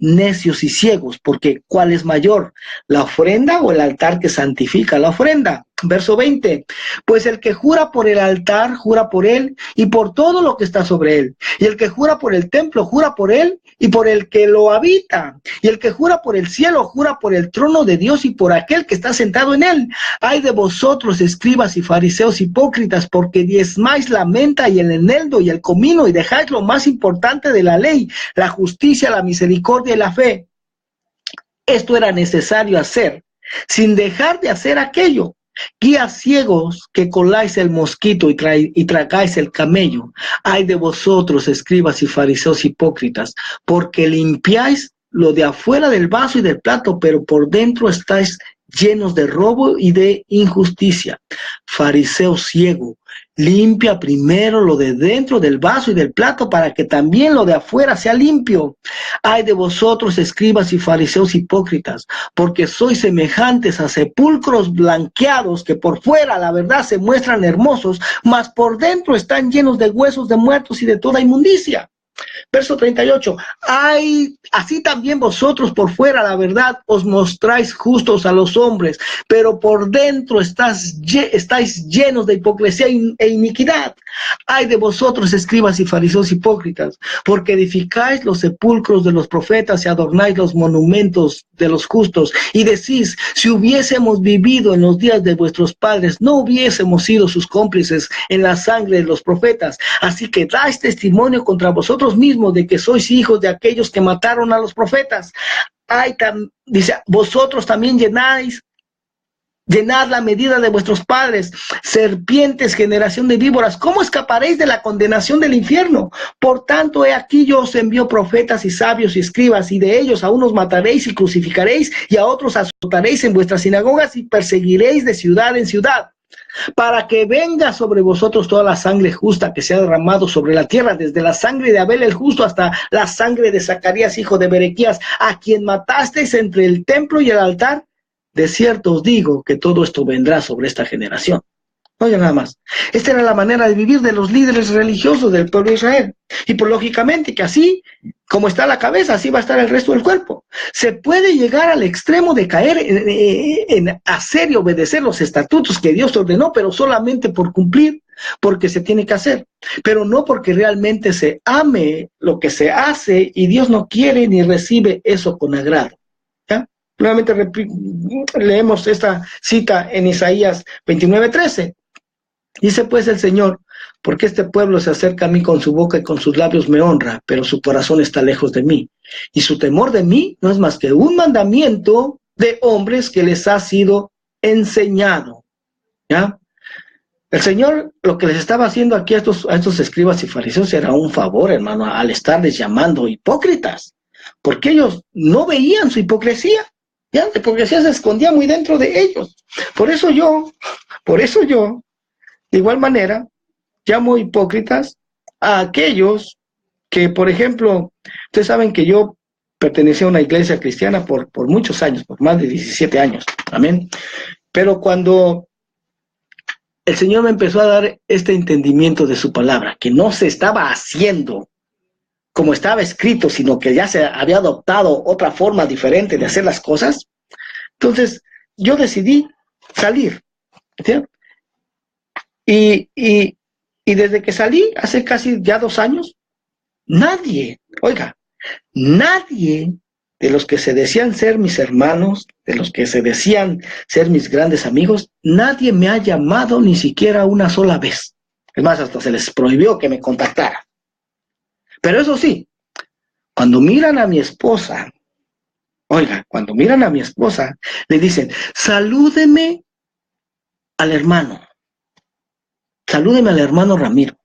Necios y ciegos, porque ¿cuál es mayor, la ofrenda o el altar que santifica la ofrenda? Verso 20, pues el que jura por el altar, jura por él y por todo lo que está sobre él. Y el que jura por el templo, jura por él y por el que lo habita. Y el que jura por el cielo, jura por el trono de Dios y por aquel que está sentado en él. Ay de vosotros, escribas y fariseos hipócritas, porque diezmáis la menta y el eneldo y el comino y dejáis lo más importante de la ley, la justicia, la misericordia y la fe. Esto era necesario hacer, sin dejar de hacer aquello. Guías ciegos que coláis el mosquito y tragáis el camello. Ay de vosotros, escribas y fariseos hipócritas, porque limpiáis lo de afuera del vaso y del plato, pero por dentro estáis llenos de robo y de injusticia. Fariseo ciego, limpia primero lo de dentro del vaso y del plato para que también lo de afuera sea limpio. Ay de vosotros, escribas y fariseos hipócritas, porque sois semejantes a sepulcros blanqueados que por fuera la verdad se muestran hermosos, mas por dentro están llenos de huesos de muertos y de toda inmundicia. Verso 38, ay, así también vosotros por fuera, la verdad, os mostráis justos a los hombres, pero por dentro estáis llenos de hipocresía e iniquidad. Ay de vosotros, escribas y fariseos hipócritas, porque edificáis los sepulcros de los profetas y adornáis los monumentos de los justos, y decís, si hubiésemos vivido en los días de vuestros padres, no hubiésemos sido sus cómplices en la sangre de los profetas. Así que dais testimonio contra vosotros mismos de que sois hijos de aquellos que mataron a los profetas. Dice, vosotros también llenad la medida de vuestros padres, serpientes, generación de víboras. ¿Cómo escaparéis de la condenación del infierno? Por tanto, he aquí yo os envío profetas y sabios y escribas, y de ellos a unos mataréis y crucificaréis, y a otros azotaréis en vuestras sinagogas y perseguiréis de ciudad en ciudad, para que venga sobre vosotros toda la sangre justa que se ha derramado sobre la tierra, desde la sangre de Abel el justo hasta la sangre de Zacarías, hijo de Berequías, a quien matasteis entre el templo y el altar. De cierto os digo que todo esto vendrá sobre esta generación. Oigan nada más. Esta era la manera de vivir de los líderes religiosos del pueblo de Israel. Y por lógicamente que así, como está la cabeza, así va a estar el resto del cuerpo. Se puede llegar al extremo de caer en hacer y obedecer los estatutos que Dios ordenó, pero solamente por cumplir, porque se tiene que hacer. Pero no porque realmente se ame lo que se hace, y Dios no quiere ni recibe eso con agrado. ¿Ya? Nuevamente leemos esta cita en Isaías 29:13. Dice pues el Señor, porque este pueblo se acerca a mí con su boca y con sus labios me honra, pero su corazón está lejos de mí. Y su temor de mí no es más que un mandamiento de hombres que les ha sido enseñado. ¿Ya? El Señor lo que les estaba haciendo aquí a estos escribas y fariseos era un favor, hermano, al estarles llamando hipócritas, porque ellos no veían su hipocresía. Ya, la hipocresía se escondía muy dentro de ellos. Por eso yo, de igual manera, llamo hipócritas a aquellos que, por ejemplo, ustedes saben que yo pertenecía a una iglesia cristiana por muchos años, por más de 17 años, amén. Pero cuando el Señor me empezó a dar este entendimiento de su palabra, que no se estaba haciendo como estaba escrito, sino que ya se había adoptado otra forma diferente de hacer las cosas, entonces yo decidí salir, ¿sí? Y desde que salí, hace casi ya 2 años, nadie de los que se decían ser mis hermanos, de los que se decían ser mis grandes amigos, nadie me ha llamado ni siquiera una sola vez. Es más, hasta se les prohibió que me contactara. Pero eso sí, cuando miran a mi esposa, le dicen, salúdeme al hermano Ramiro.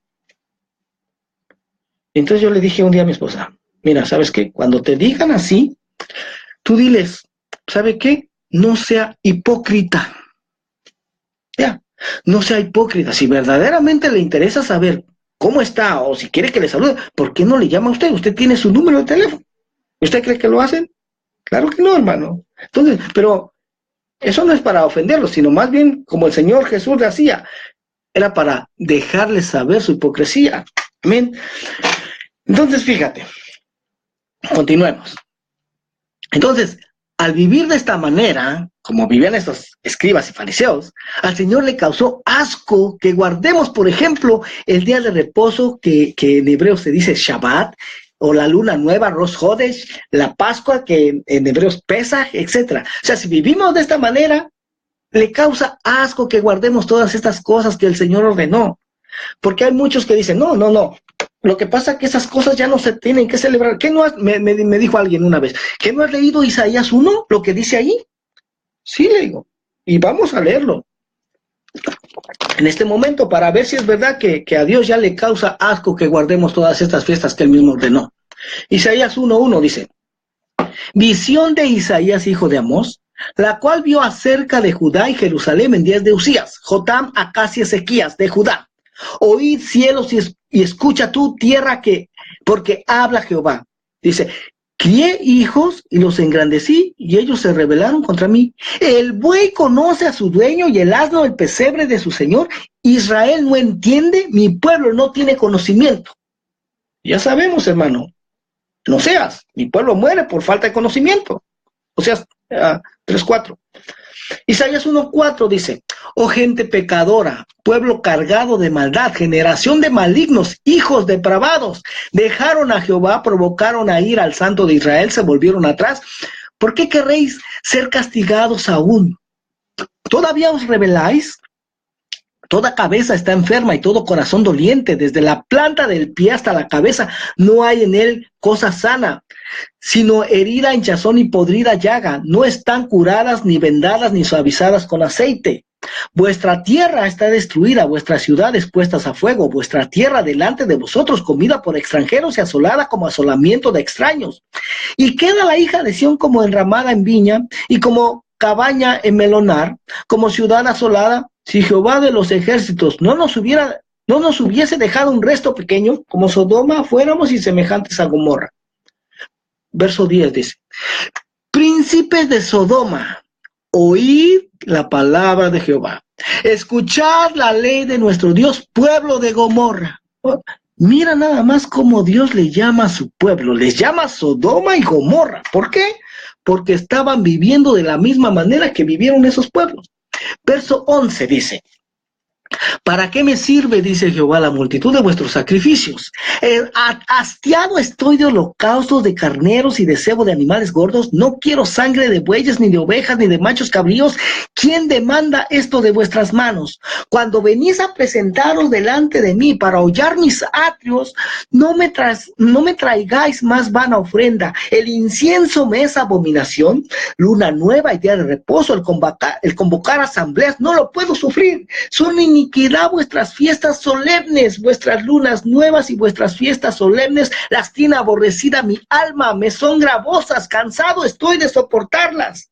Entonces yo le dije un día a mi esposa, mira, ¿sabes qué? Cuando te digan así, tú diles, ¿sabe qué? No sea hipócrita. Ya, no sea hipócrita. Si verdaderamente le interesa saber cómo está, o si quiere que le salude, ¿por qué no le llama a usted? Usted tiene su número de teléfono. ¿Usted cree que lo hacen? Claro que no, hermano. Entonces, pero eso no es para ofenderlos, sino más bien, como el Señor Jesús le hacía, era para dejarles saber su hipocresía. Amén. Entonces, fíjate, continuemos. Entonces, Al vivir de esta manera, como vivían estos escribas y fariseos, al Señor le causó asco que guardemos, por ejemplo, el día de reposo que en hebreo se dice Shabbat, o la luna nueva, Rosh Hodesh, la Pascua, que en hebreo es Pesaj, etc. O sea, si vivimos de esta manera, le causa asco que guardemos todas estas cosas que el Señor ordenó. Porque hay muchos que dicen, no, no, no. Lo que pasa es que esas cosas ya no se tienen que celebrar. ¿Qué no has, me dijo alguien una vez, ¿que no has leído Isaías 1, lo que dice ahí? Sí, le digo, y vamos a leerlo en este momento para ver si es verdad que a Dios ya le causa asco que guardemos todas estas fiestas que él mismo ordenó. Isaías 1:1 dice, visión de Isaías, hijo de Amós, la cual vio acerca de Judá y Jerusalén en días de Usías, Jotam, Acaz y Ezequías, de Judá. Oíd cielos y escucha tú tierra porque habla Jehová. Dice, crié hijos y los engrandecí y ellos se rebelaron contra mí. El buey conoce a su dueño y el asno el pesebre de su señor. Israel no entiende, mi pueblo no tiene conocimiento. Ya sabemos, hermano, en Oseas, mi pueblo muere por falta de conocimiento. Oseas 3:4. Isaías 1:4 dice, oh gente pecadora, pueblo cargado de maldad, generación de malignos, hijos depravados, dejaron a Jehová, provocaron a ir al Santo de Israel, se volvieron atrás. ¿Por qué querréis ser castigados aún? ¿Todavía os rebeláis? Toda cabeza está enferma y todo corazón doliente, desde la planta del pie hasta la cabeza, no hay en él cosa sana, sino herida, hinchazón y podrida llaga. No están curadas, ni vendadas, ni suavizadas con aceite. Vuestra tierra está destruida, vuestras ciudades puestas a fuego, vuestra tierra delante de vosotros, comida por extranjeros y asolada como asolamiento de extraños. Y queda la hija de Sión como enramada en viña y como cabaña en melonar, como ciudad asolada. Si Jehová de los ejércitos no nos hubiese dejado un resto pequeño, como Sodoma fuéramos y semejantes a Gomorra. Verso 10 dice, príncipes de Sodoma, oíd la palabra de Jehová. Escuchad la ley de nuestro Dios, pueblo de Gomorra. Mira nada más cómo Dios le llama a su pueblo, les llama Sodoma y Gomorra. ¿Por qué? Porque estaban viviendo de la misma manera que vivieron esos pueblos. Verso 11 dice, ¿para qué me sirve, dice Jehová, la multitud de vuestros sacrificios? Hastiado estoy de holocaustos, de carneros y de cebo de animales gordos. No quiero sangre de bueyes, ni de ovejas, ni de machos cabríos. ¿Quién demanda esto de vuestras manos? Cuando venís a presentaros delante de mí para hollar mis atrios, no me traigáis más vana ofrenda. El incienso me es abominación. Luna nueva y día de reposo, el convocar asambleas, no lo puedo sufrir. Son iniquidad vuestras fiestas solemnes, vuestras lunas nuevas y vuestras fiestas solemnes, las tiene aborrecida mi alma, me son gravosas, cansado estoy de soportarlas.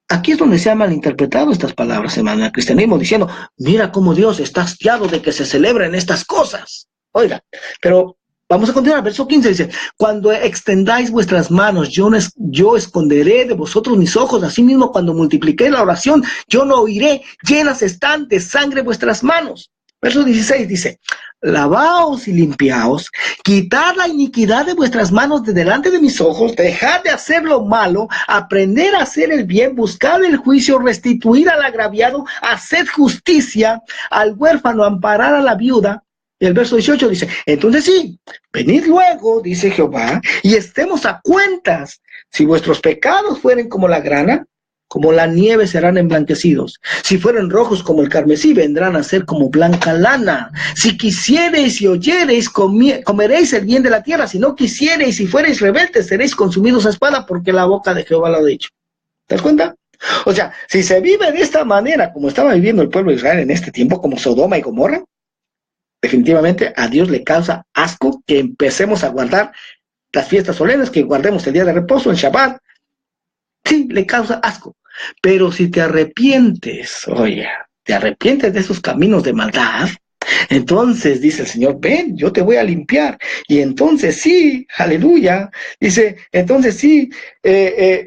Aquí es donde se han malinterpretado estas palabras, hermano, el cristianismo, diciendo, mira cómo Dios está hastiado de que se celebren estas cosas. Oiga, pero vamos a continuar, verso 15 dice, cuando extendáis vuestras manos, yo esconderé de vosotros mis ojos, asimismo cuando multipliqué la oración, yo no oiré, llenas están de sangre vuestras manos. Verso 16 dice, lavaos y limpiaos, quitad la iniquidad de vuestras manos de delante de mis ojos, dejad de hacer lo malo, aprender a hacer el bien, buscad el juicio, restituir al agraviado, haced justicia, al huérfano, amparar a la viuda. Y el verso 18 dice, entonces sí, venid luego, dice Jehová, y estemos a cuentas. Si vuestros pecados fueren como la grana, como la nieve serán emblanquecidos. Si fueren rojos como el carmesí, vendrán a ser como blanca lana. Si quisiereis y oyereis, comeréis el bien de la tierra. Si no quisiereis y fuereis rebeldes, seréis consumidos a espada, porque la boca de Jehová lo ha dicho. ¿Te das cuenta? O sea, si se vive de esta manera, como estaba viviendo el pueblo de Israel en este tiempo, como Sodoma y Gomorra, definitivamente a Dios le causa asco que empecemos a guardar las fiestas solemnes, que guardemos el día de reposo, el Shabbat. Sí, le causa asco. Pero si te arrepientes, oye, te arrepientes de esos caminos de maldad, entonces dice el Señor, ven, yo te voy a limpiar. Y entonces sí, aleluya, dice, entonces sí,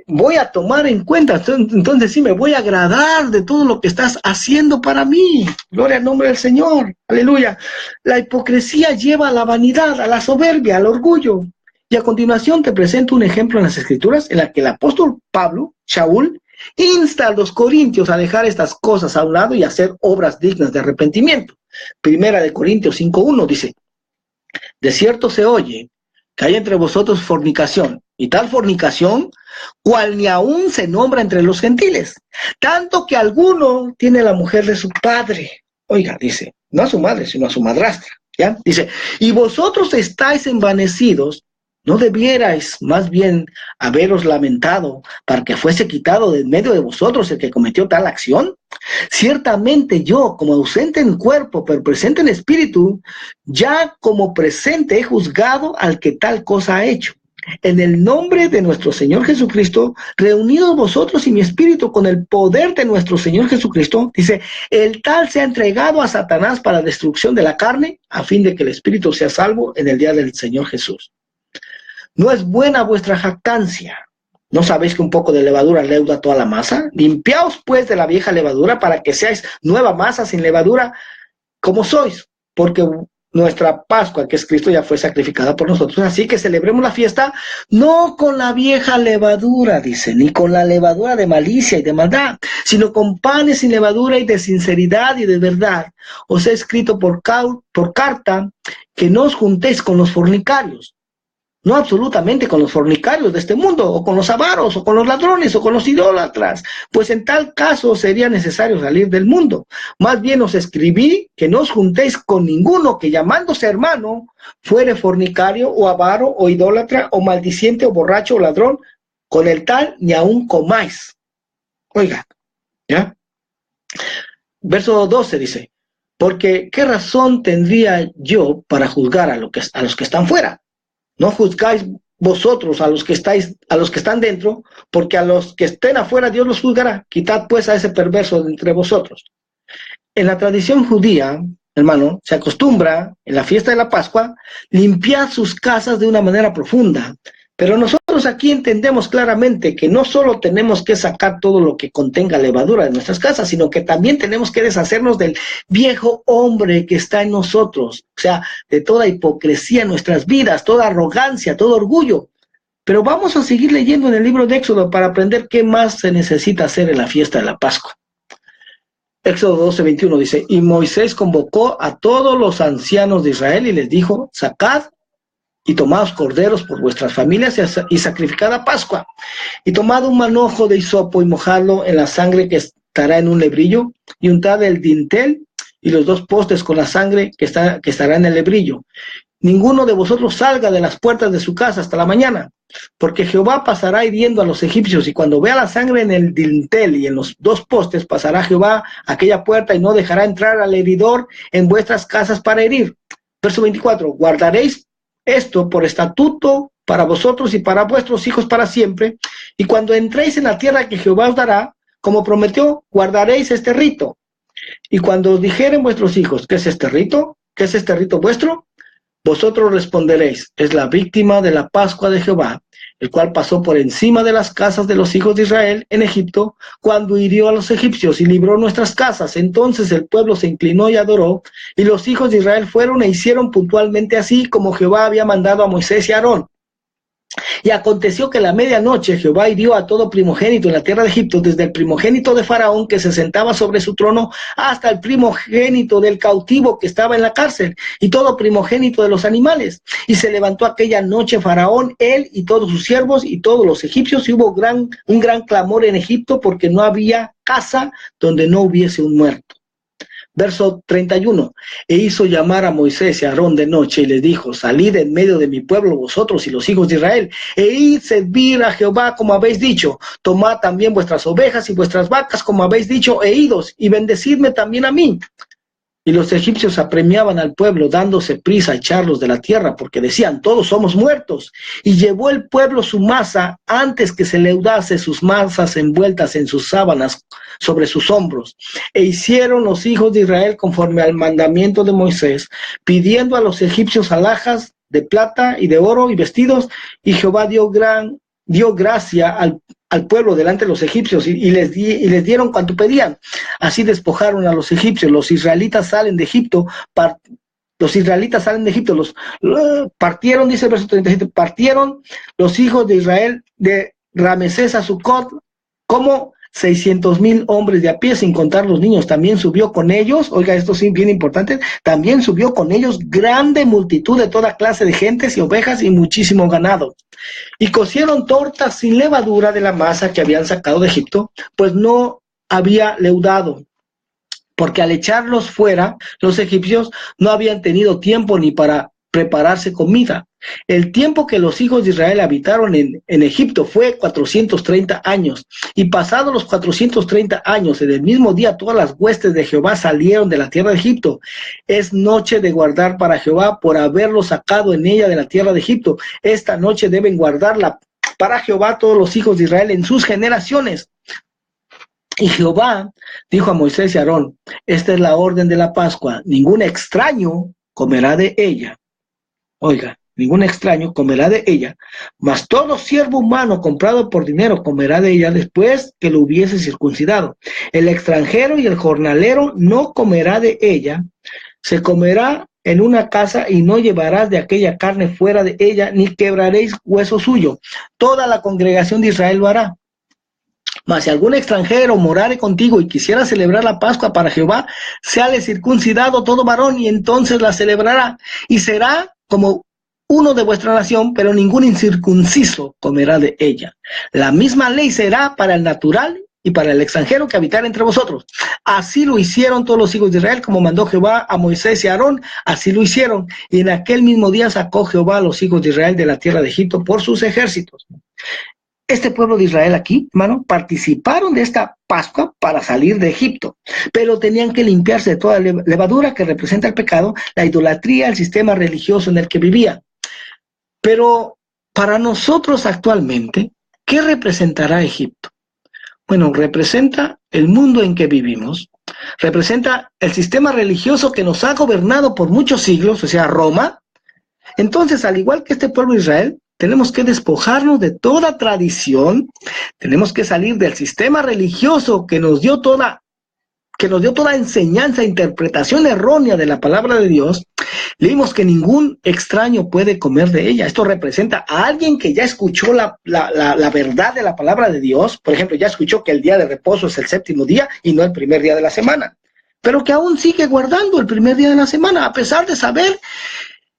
voy a tomar en cuenta, entonces sí me voy a agradar de todo lo que estás haciendo para mí. Gloria al nombre del Señor, aleluya. La hipocresía lleva a la vanidad, a la soberbia, al orgullo. Y a continuación te presento un ejemplo en las Escrituras en la que el apóstol Pablo, Shaul, insta a los corintios a dejar estas cosas a un lado y hacer obras dignas de arrepentimiento. Primera de Corintios 5:1 dice: de cierto se oye que hay entre vosotros fornicación, y tal fornicación, cual ni aún se nombra entre los gentiles, tanto que alguno tiene la mujer de su padre. Oiga, dice, no a su madre, sino a su madrastra, ¿ya? Dice, y vosotros estáis envanecidos, ¿no debierais más bien haberos lamentado para que fuese quitado de en medio de vosotros el que cometió tal acción? Ciertamente yo, como ausente en cuerpo, pero presente en espíritu, ya como presente he juzgado al que tal cosa ha hecho. En el nombre de nuestro Señor Jesucristo, reunidos vosotros y mi espíritu con el poder de nuestro Señor Jesucristo, dice, el tal se ha entregado a Satanás para destrucción de la carne, a fin de que el espíritu sea salvo en el día del Señor Jesús. ¿No es buena vuestra jactancia? ¿No sabéis que un poco de levadura leuda toda la masa? Limpiaos pues de la vieja levadura para que seáis nueva masa sin levadura como sois, porque nuestra Pascua, que es Cristo, ya fue sacrificada por nosotros. Así que celebremos la fiesta no con la vieja levadura, dice, ni con la levadura de malicia y de maldad, sino con panes sin levadura y de sinceridad y de verdad. Os he escrito por carta que no os juntéis con los fornicarios. No absolutamente con los fornicarios de este mundo, o con los avaros, o con los ladrones, o con los idólatras, pues en tal caso sería necesario salir del mundo. Más bien os escribí que no os juntéis con ninguno que llamándose hermano fuere fornicario, o avaro, o idólatra, o maldiciente, o borracho, o ladrón, con el tal ni aun comáis. Oiga, ¿ya? Verso 12 dice, porque ¿qué razón tendría yo para juzgar a los que están fuera? No juzgáis vosotros a los que están dentro, porque a los que estén afuera Dios los juzgará. Quitad pues a ese perverso de entre vosotros. En la tradición judía, hermano, se acostumbra en la fiesta de la Pascua limpiar sus casas de una manera profunda. Pero nosotros aquí entendemos claramente que no solo tenemos que sacar todo lo que contenga levadura de nuestras casas, sino que también tenemos que deshacernos del viejo hombre que está en nosotros, o sea, de toda hipocresía en nuestras vidas, toda arrogancia, todo orgullo. Pero vamos a seguir leyendo en el libro de Éxodo para aprender qué más se necesita hacer en la fiesta de la Pascua. Éxodo 12:21 dice, y Moisés convocó a todos los ancianos de Israel y les dijo, sacad y tomaos corderos por vuestras familias y sacrificad a Pascua. Y tomad un manojo de hisopo y mojadlo en la sangre que estará en un lebrillo, y untad el dintel y los 2 postes con la sangre que estará en el lebrillo. Ninguno de vosotros salga de las puertas de su casa hasta la mañana, porque Jehová pasará hiriendo a los egipcios, y cuando vea la sangre en el dintel y en los 2 postes, pasará Jehová aquella puerta y no dejará entrar al heridor en vuestras casas para herir. Verso 24, guardaréis esto por estatuto para vosotros y para vuestros hijos para siempre, y cuando entréis en la tierra que Jehová os dará, como prometió, guardaréis este rito. Y cuando os dijeren vuestros hijos, ¿qué es este rito? ¿Qué es este rito vuestro? Vosotros responderéis, es la víctima de la Pascua de Jehová, el cual pasó por encima de las casas de los hijos de Israel en Egipto, cuando hirió a los egipcios y libró nuestras casas. Entonces el pueblo se inclinó y adoró, y los hijos de Israel fueron e hicieron puntualmente así como Jehová había mandado a Moisés y a Aarón. Y aconteció que a la medianoche Jehová hirió a todo primogénito en la tierra de Egipto, desde el primogénito de Faraón que se sentaba sobre su trono, hasta el primogénito del cautivo que estaba en la cárcel, y todo primogénito de los animales. Y se levantó aquella noche Faraón, él y todos sus siervos y todos los egipcios, y hubo un gran clamor en Egipto, porque no había casa donde no hubiese un muerto. Verso 31, e hizo llamar a Moisés y a Aarón de noche y les dijo, salid en medio de mi pueblo vosotros y los hijos de Israel, e id servir a Jehová como habéis dicho, tomad también vuestras ovejas y vuestras vacas como habéis dicho, e idos, y bendecidme también a mí. Y los egipcios apremiaban al pueblo, dándose prisa a echarlos de la tierra, porque decían, todos somos muertos. Y llevó el pueblo su masa antes que se leudase, sus masas envueltas en sus sábanas sobre sus hombros. E hicieron los hijos de Israel conforme al mandamiento de Moisés, pidiendo a los egipcios alhajas de plata y de oro y vestidos, y Jehová dio gracia al pueblo delante de los egipcios y les dieron cuanto pedían. Así despojaron a los egipcios. Los israelitas salen de Egipto los israelitas salen de Egipto, partieron, dice el verso 37, partieron los hijos de Israel de Ramesés a Sucot, como 600,000 hombres de a pie, sin contar los niños. También subió con ellos, oiga, esto sí bien importante, también subió con ellos grande multitud de toda clase de gentes y ovejas y muchísimo ganado. Y cocieron tortas sin levadura de la masa que habían sacado de Egipto, pues no había leudado, porque al echarlos fuera, los egipcios no habían tenido tiempo ni para prepararse comida. El tiempo que los hijos de Israel habitaron en Egipto fue 430 años, y pasados los 430 años, en el mismo día todas las huestes de Jehová salieron de la tierra de Egipto. Es noche de guardar para Jehová por haberlo sacado en ella de la tierra de Egipto. Esta noche deben guardarla para Jehová todos los hijos de Israel en sus generaciones. Y Jehová dijo a Moisés y a Aarón, esta es la orden de la Pascua, ningún extraño comerá de ella. Oiga, ningún extraño comerá de ella, mas todo siervo humano comprado por dinero comerá de ella después que lo hubiese circuncidado. El extranjero y el jornalero no comerá de ella, se comerá en una casa y no llevarás de aquella carne fuera de ella, ni quebraréis hueso suyo. Toda la congregación de Israel lo hará. Mas si algún extranjero morare contigo y quisiera celebrar la Pascua para Jehová, séale circuncidado todo varón y entonces la celebrará, y será como uno de vuestra nación, pero ningún incircunciso comerá de ella. La misma ley será para el natural y para el extranjero que habitar entre vosotros. Así lo hicieron todos los hijos de Israel, como mandó Jehová a Moisés y a Aarón, así lo hicieron. Y en aquel mismo día sacó Jehová a los hijos de Israel de la tierra de Egipto por sus ejércitos. Este pueblo de Israel aquí, hermano, participaron de esta Pascua para salir de Egipto, pero tenían que limpiarse de toda levadura que representa el pecado, la idolatría, el sistema religioso en el que vivían. Pero para nosotros actualmente, ¿qué representará Egipto? Bueno, representa el mundo en que vivimos, representa el sistema religioso que nos ha gobernado por muchos siglos, o sea, Roma. Entonces, al igual que este pueblo de Israel, tenemos que despojarnos de toda tradición, tenemos que salir del sistema religioso que nos dio toda enseñanza, interpretación errónea de la palabra de Dios. Leímos que ningún extraño puede comer de ella. Esto representa a alguien que ya escuchó la verdad de la palabra de Dios. Por ejemplo, ya escuchó que el día de reposo es el séptimo día y no el primer día de la semana, pero que aún sigue guardando el primer día de la semana, a pesar de saber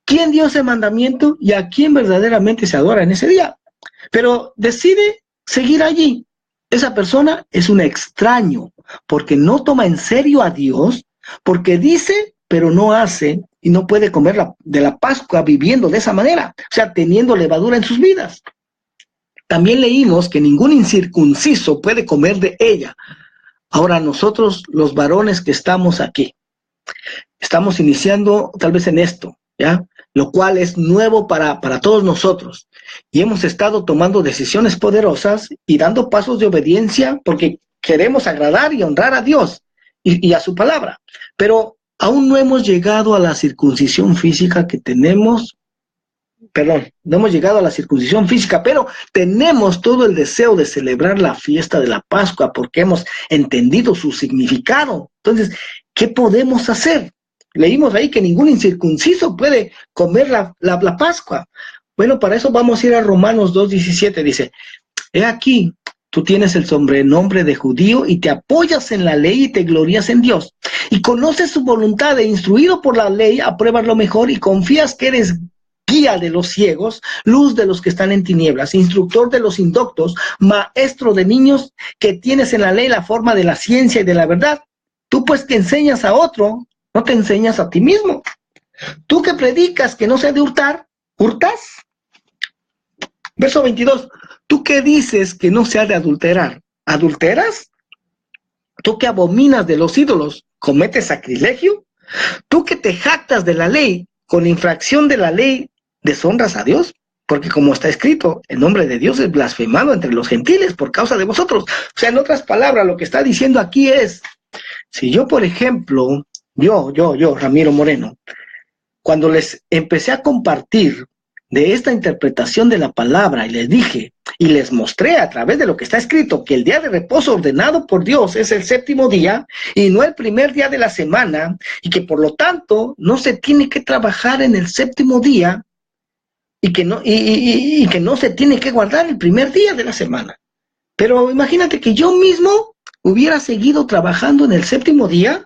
quién dio ese mandamiento y a quién verdaderamente se adora en ese día. Pero decide seguir allí. Esa persona es un extraño, porque no toma en serio a Dios, porque dice, pero no hace, y no puede comer de la Pascua viviendo de esa manera, o sea, teniendo levadura en sus vidas. También leímos que ningún incircunciso puede comer de ella. Ahora nosotros, los varones que estamos aquí, estamos iniciando tal vez en esto, ¿ya? Lo cual es nuevo para todos nosotros. Y hemos estado tomando decisiones poderosas y dando pasos de obediencia porque queremos agradar y honrar a Dios y a su palabra. Pero aún no hemos llegado a la circuncisión física que tenemos. No hemos llegado a la circuncisión física, pero tenemos todo el deseo de celebrar la fiesta de la Pascua porque hemos entendido su significado. Entonces, ¿qué podemos hacer? Leímos ahí que ningún incircunciso puede comer la Pascua. Bueno, para eso vamos a ir a Romanos 2:17. Dice, he aquí, tú tienes el sobrenombre de judío y te apoyas en la ley y te glorías en Dios. Y conoces su voluntad e instruido por la ley, apruebas lo mejor y confías que eres guía de los ciegos, luz de los que están en tinieblas, instructor de los indoctos, maestro de niños, que tienes en la ley la forma de la ciencia y de la verdad. Tú pues que enseñas a otro, no te enseñas a ti mismo. Tú que predicas que no se ha de hurtar, ¿hurtas? Verso 22. Tú que dices que no se ha de adulterar, ¿adulteras? Tú que abominas de los ídolos, ¿cometes sacrilegio? Tú que te jactas de la ley, con infracción de la ley, ¿deshonras a Dios? Porque como está escrito, el nombre de Dios es blasfemado entre los gentiles por causa de vosotros. O sea, en otras palabras, lo que está diciendo aquí es, si yo, por ejemplo, yo, Ramiro Moreno, cuando les empecé a compartir de esta interpretación de la palabra y les dije y les mostré a través de lo que está escrito que el día de reposo ordenado por Dios es el séptimo día y no el primer día de la semana, y que por lo tanto no se tiene que trabajar en el séptimo día y que no se tiene que guardar el primer día de la semana. Pero imagínate que yo mismo hubiera seguido trabajando en el séptimo día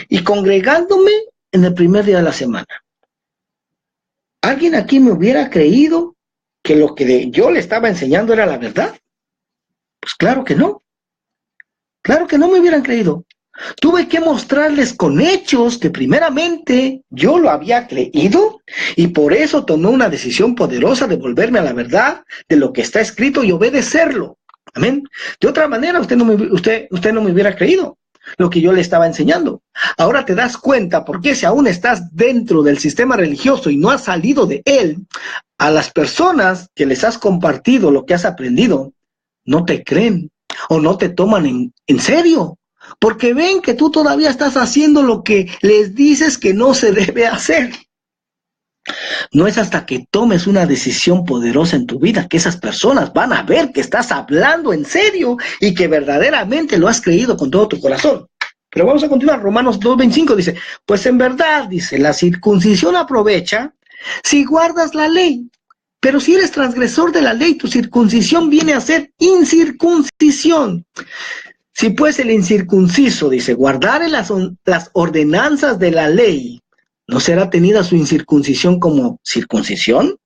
y congregándome en el primer día de la semana. ¿Alguien aquí me hubiera creído que lo que yo le estaba enseñando era la verdad? Pues claro que no. Claro que no me hubieran creído. Tuve que mostrarles con hechos que primeramente yo lo había creído y por eso tomé una decisión poderosa de volverme a la verdad de lo que está escrito y obedecerlo. Amén. De otra manera, usted no me hubiera creído lo que yo le estaba enseñando. Ahora te das cuenta porque si aún estás dentro del sistema religioso y no has salido de él, a las personas que les has compartido lo que has aprendido, no te creen o no te toman en serio, porque ven que tú todavía estás haciendo lo que les dices que no se debe hacer. No es hasta que tomes una decisión poderosa en tu vida que esas personas van a ver que estás hablando en serio y que verdaderamente lo has creído con todo tu corazón. Pero vamos a continuar. Romanos 2:25 dice, pues en verdad, dice, la circuncisión aprovecha si guardas la ley. Pero si eres transgresor de la ley, tu circuncisión viene a ser incircuncisión. Si pues el incircunciso, dice, guardare las ordenanzas de la ley, ¿no será tenida su incircuncisión como circuncisión?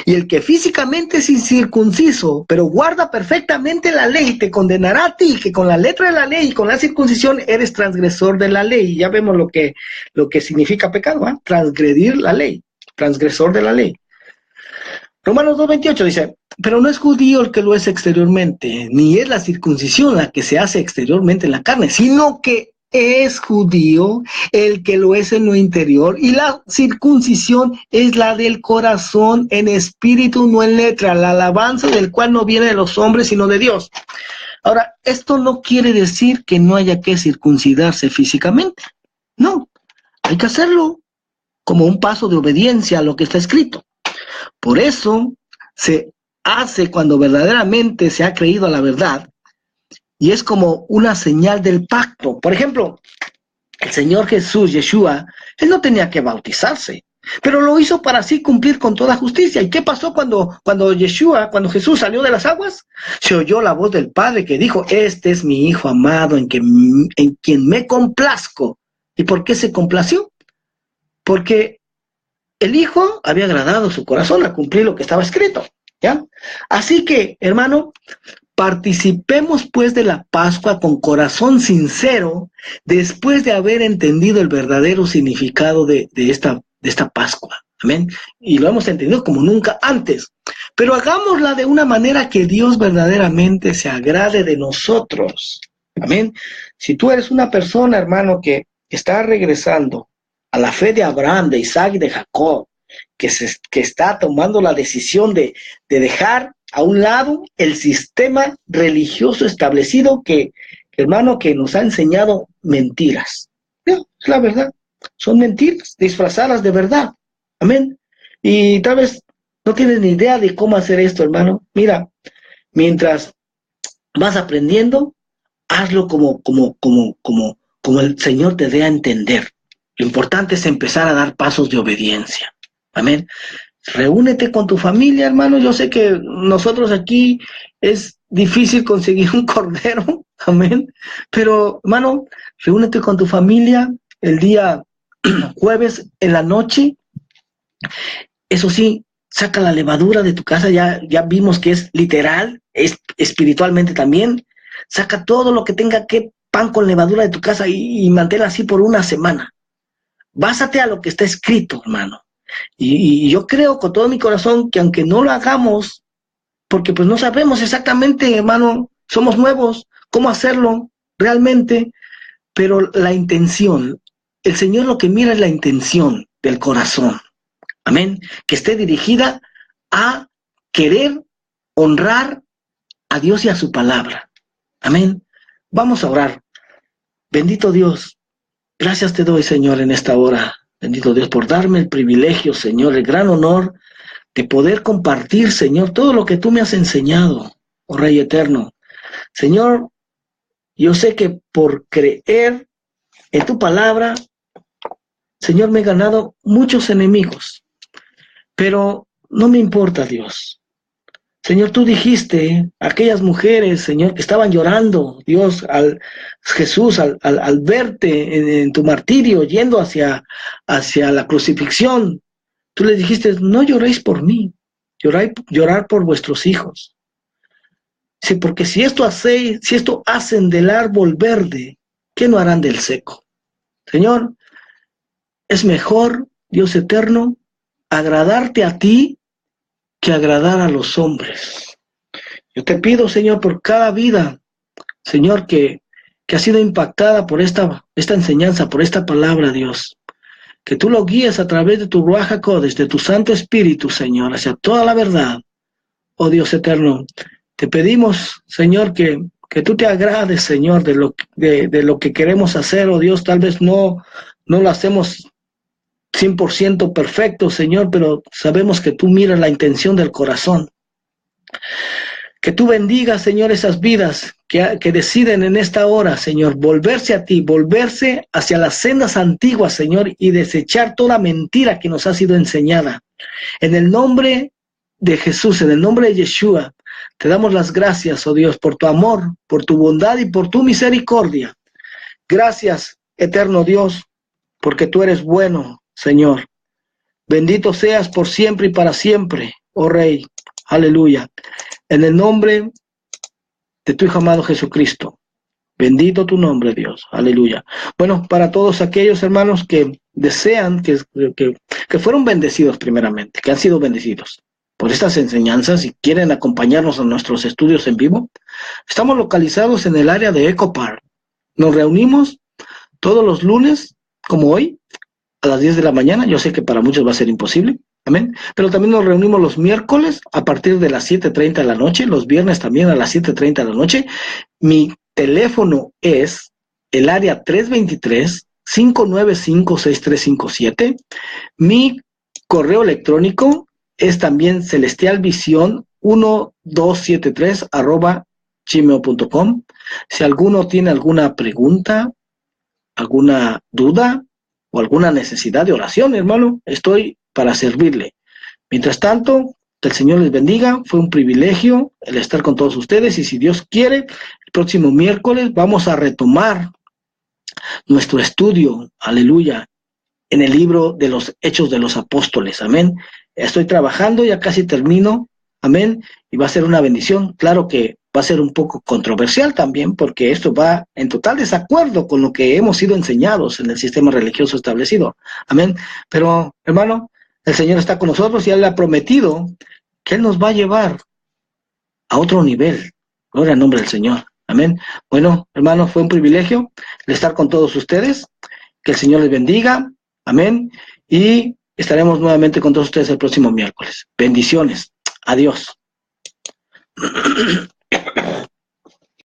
Y el que físicamente es incircunciso, pero guarda perfectamente la ley, te condenará a ti, que con la letra de la ley y con la circuncisión eres transgresor de la ley. Y ya vemos lo que significa pecado, ¿eh? Transgredir la ley, transgresor de la ley. Romanos 2:28 dice, pero no es judío el que lo es exteriormente, ni es la circuncisión la que se hace exteriormente en la carne, sino que es judío el que lo es en lo interior, y la circuncisión es la del corazón, en espíritu, no en letra, la alabanza del cual no viene de los hombres, sino de Dios. Ahora, esto no quiere decir que no haya que circuncidarse físicamente. No, hay que hacerlo como un paso de obediencia a lo que está escrito. Por eso se hace cuando verdaderamente se ha creído a la verdad, y es como una señal del pacto. Por ejemplo, el Señor Jesús, Yeshua, él no tenía que bautizarse, pero lo hizo para así cumplir con toda justicia. ¿Y qué pasó cuando Jesús salió de las aguas? Se oyó la voz del Padre que dijo, este es mi Hijo amado en quien me complazco. ¿Y por qué se complació? Porque el Hijo había agradado su corazón a cumplir lo que estaba escrito, ¿ya? Así que, hermano, participemos pues de la Pascua con corazón sincero, después de haber entendido el verdadero significado de esta Pascua. Amén. Y lo hemos entendido como nunca antes. Pero hagámosla de una manera que Dios verdaderamente se agrade de nosotros. Amén. Si tú eres una persona, hermano, que está regresando a la fe de Abraham, de Isaac y de Jacob, que está tomando la decisión de dejar a un lado el sistema religioso establecido hermano, que nos ha enseñado mentiras. Es la verdad. Son mentiras disfrazadas de verdad. Amén. Y tal vez no tienes ni idea de cómo hacer esto, hermano. Mira, mientras vas aprendiendo, hazlo como el Señor te dé a entender. Lo importante es empezar a dar pasos de obediencia. Amén. Reúnete con tu familia, hermano. Yo sé que nosotros aquí es difícil conseguir un cordero. Amén. Pero, hermano, reúnete con tu familia el día jueves en la noche. Eso sí, saca la levadura de tu casa. Ya vimos que es literal, es espiritualmente también. Saca todo lo que tenga que pan con levadura de tu casa y manténla así por una semana. Básate a lo que está escrito, hermano. Y yo creo con todo mi corazón que aunque no lo hagamos, porque pues no sabemos exactamente, hermano, somos nuevos, cómo hacerlo realmente, pero la intención, el Señor lo que mira es la intención del corazón. Amén. Que esté dirigida a querer honrar a Dios y a su palabra. Amén. Vamos a orar. Bendito Dios, gracias te doy, Señor, en esta hora. Bendito Dios por darme el privilegio, Señor, el gran honor de poder compartir, Señor, todo lo que tú me has enseñado, oh Rey eterno. Señor, yo sé que por creer en tu palabra, Señor, me he ganado muchos enemigos, pero no me importa, Dios. Señor, tú dijiste a aquellas mujeres, Señor, que estaban llorando, Dios, Jesús, al verte en tu martirio, yendo hacia la crucifixión, tú les dijiste, no lloréis por mí, llorar por vuestros hijos. Sí, porque si esto hacen del árbol verde, ¿qué no harán del seco? Señor, es mejor, Dios eterno, agradarte a ti que agradar a los hombres. Yo te pido, Señor, por cada vida, Señor, que ha sido impactada por esta enseñanza, por esta palabra, Dios. Que tú lo guíes a través de tu Ruach HaKodesh, de tu Santo Espíritu, Señor, hacia toda la verdad. Oh Dios eterno, te pedimos, Señor, que tú te agrades, Señor, de lo que queremos hacer, oh Dios. Tal vez no lo hacemos 100% perfecto, Señor, pero sabemos que tú miras la intención del corazón. Que tú bendigas, Señor, esas vidas que deciden en esta hora, Señor, volverse a ti, volverse hacia las sendas antiguas, Señor, y desechar toda mentira que nos ha sido enseñada. En el nombre de Jesús, en el nombre de Yeshua, te damos las gracias, oh Dios, por tu amor, por tu bondad y por tu misericordia. Gracias, eterno Dios, porque tú eres bueno, Señor. Bendito seas por siempre y para siempre, oh Rey. Aleluya. En el nombre de tu Hijo amado Jesucristo. Bendito tu nombre, Dios. Aleluya. Bueno, para todos aquellos hermanos que desean, que fueron bendecidos primeramente, que han sido bendecidos por estas enseñanzas y quieren acompañarnos a nuestros estudios en vivo, estamos localizados en el área de Echo Park. Nos reunimos todos los lunes, como hoy, a las 10 de la mañana. Yo sé que para muchos va a ser imposible. Amén. Pero también nos reunimos los miércoles a partir de las 7:30 de la noche, los viernes también a las 7:30 de la noche. Mi teléfono es el área 323-595-6357. Mi correo electrónico es también celestialvision1273@gmail.com. Si alguno tiene alguna pregunta, alguna duda o alguna necesidad de oración, hermano, estoy para servirle. Mientras tanto, que el Señor les bendiga. Fue un privilegio el estar con todos ustedes y si Dios quiere, el próximo miércoles vamos a retomar nuestro estudio, aleluya, en el libro de los Hechos de los Apóstoles, amén. Estoy trabajando, ya casi termino, amén, y va a ser una bendición. Claro que va a ser un poco controversial también, porque esto va en total desacuerdo con lo que hemos sido enseñados en el sistema religioso establecido, amén. Pero, hermano, el Señor está con nosotros y Él ha prometido que Él nos va a llevar a otro nivel. Gloria al nombre del Señor, amén. Bueno, hermano, fue un privilegio el estar con todos ustedes. Que el Señor les bendiga, amén, y estaremos nuevamente con todos ustedes el próximo miércoles. Bendiciones. Adiós.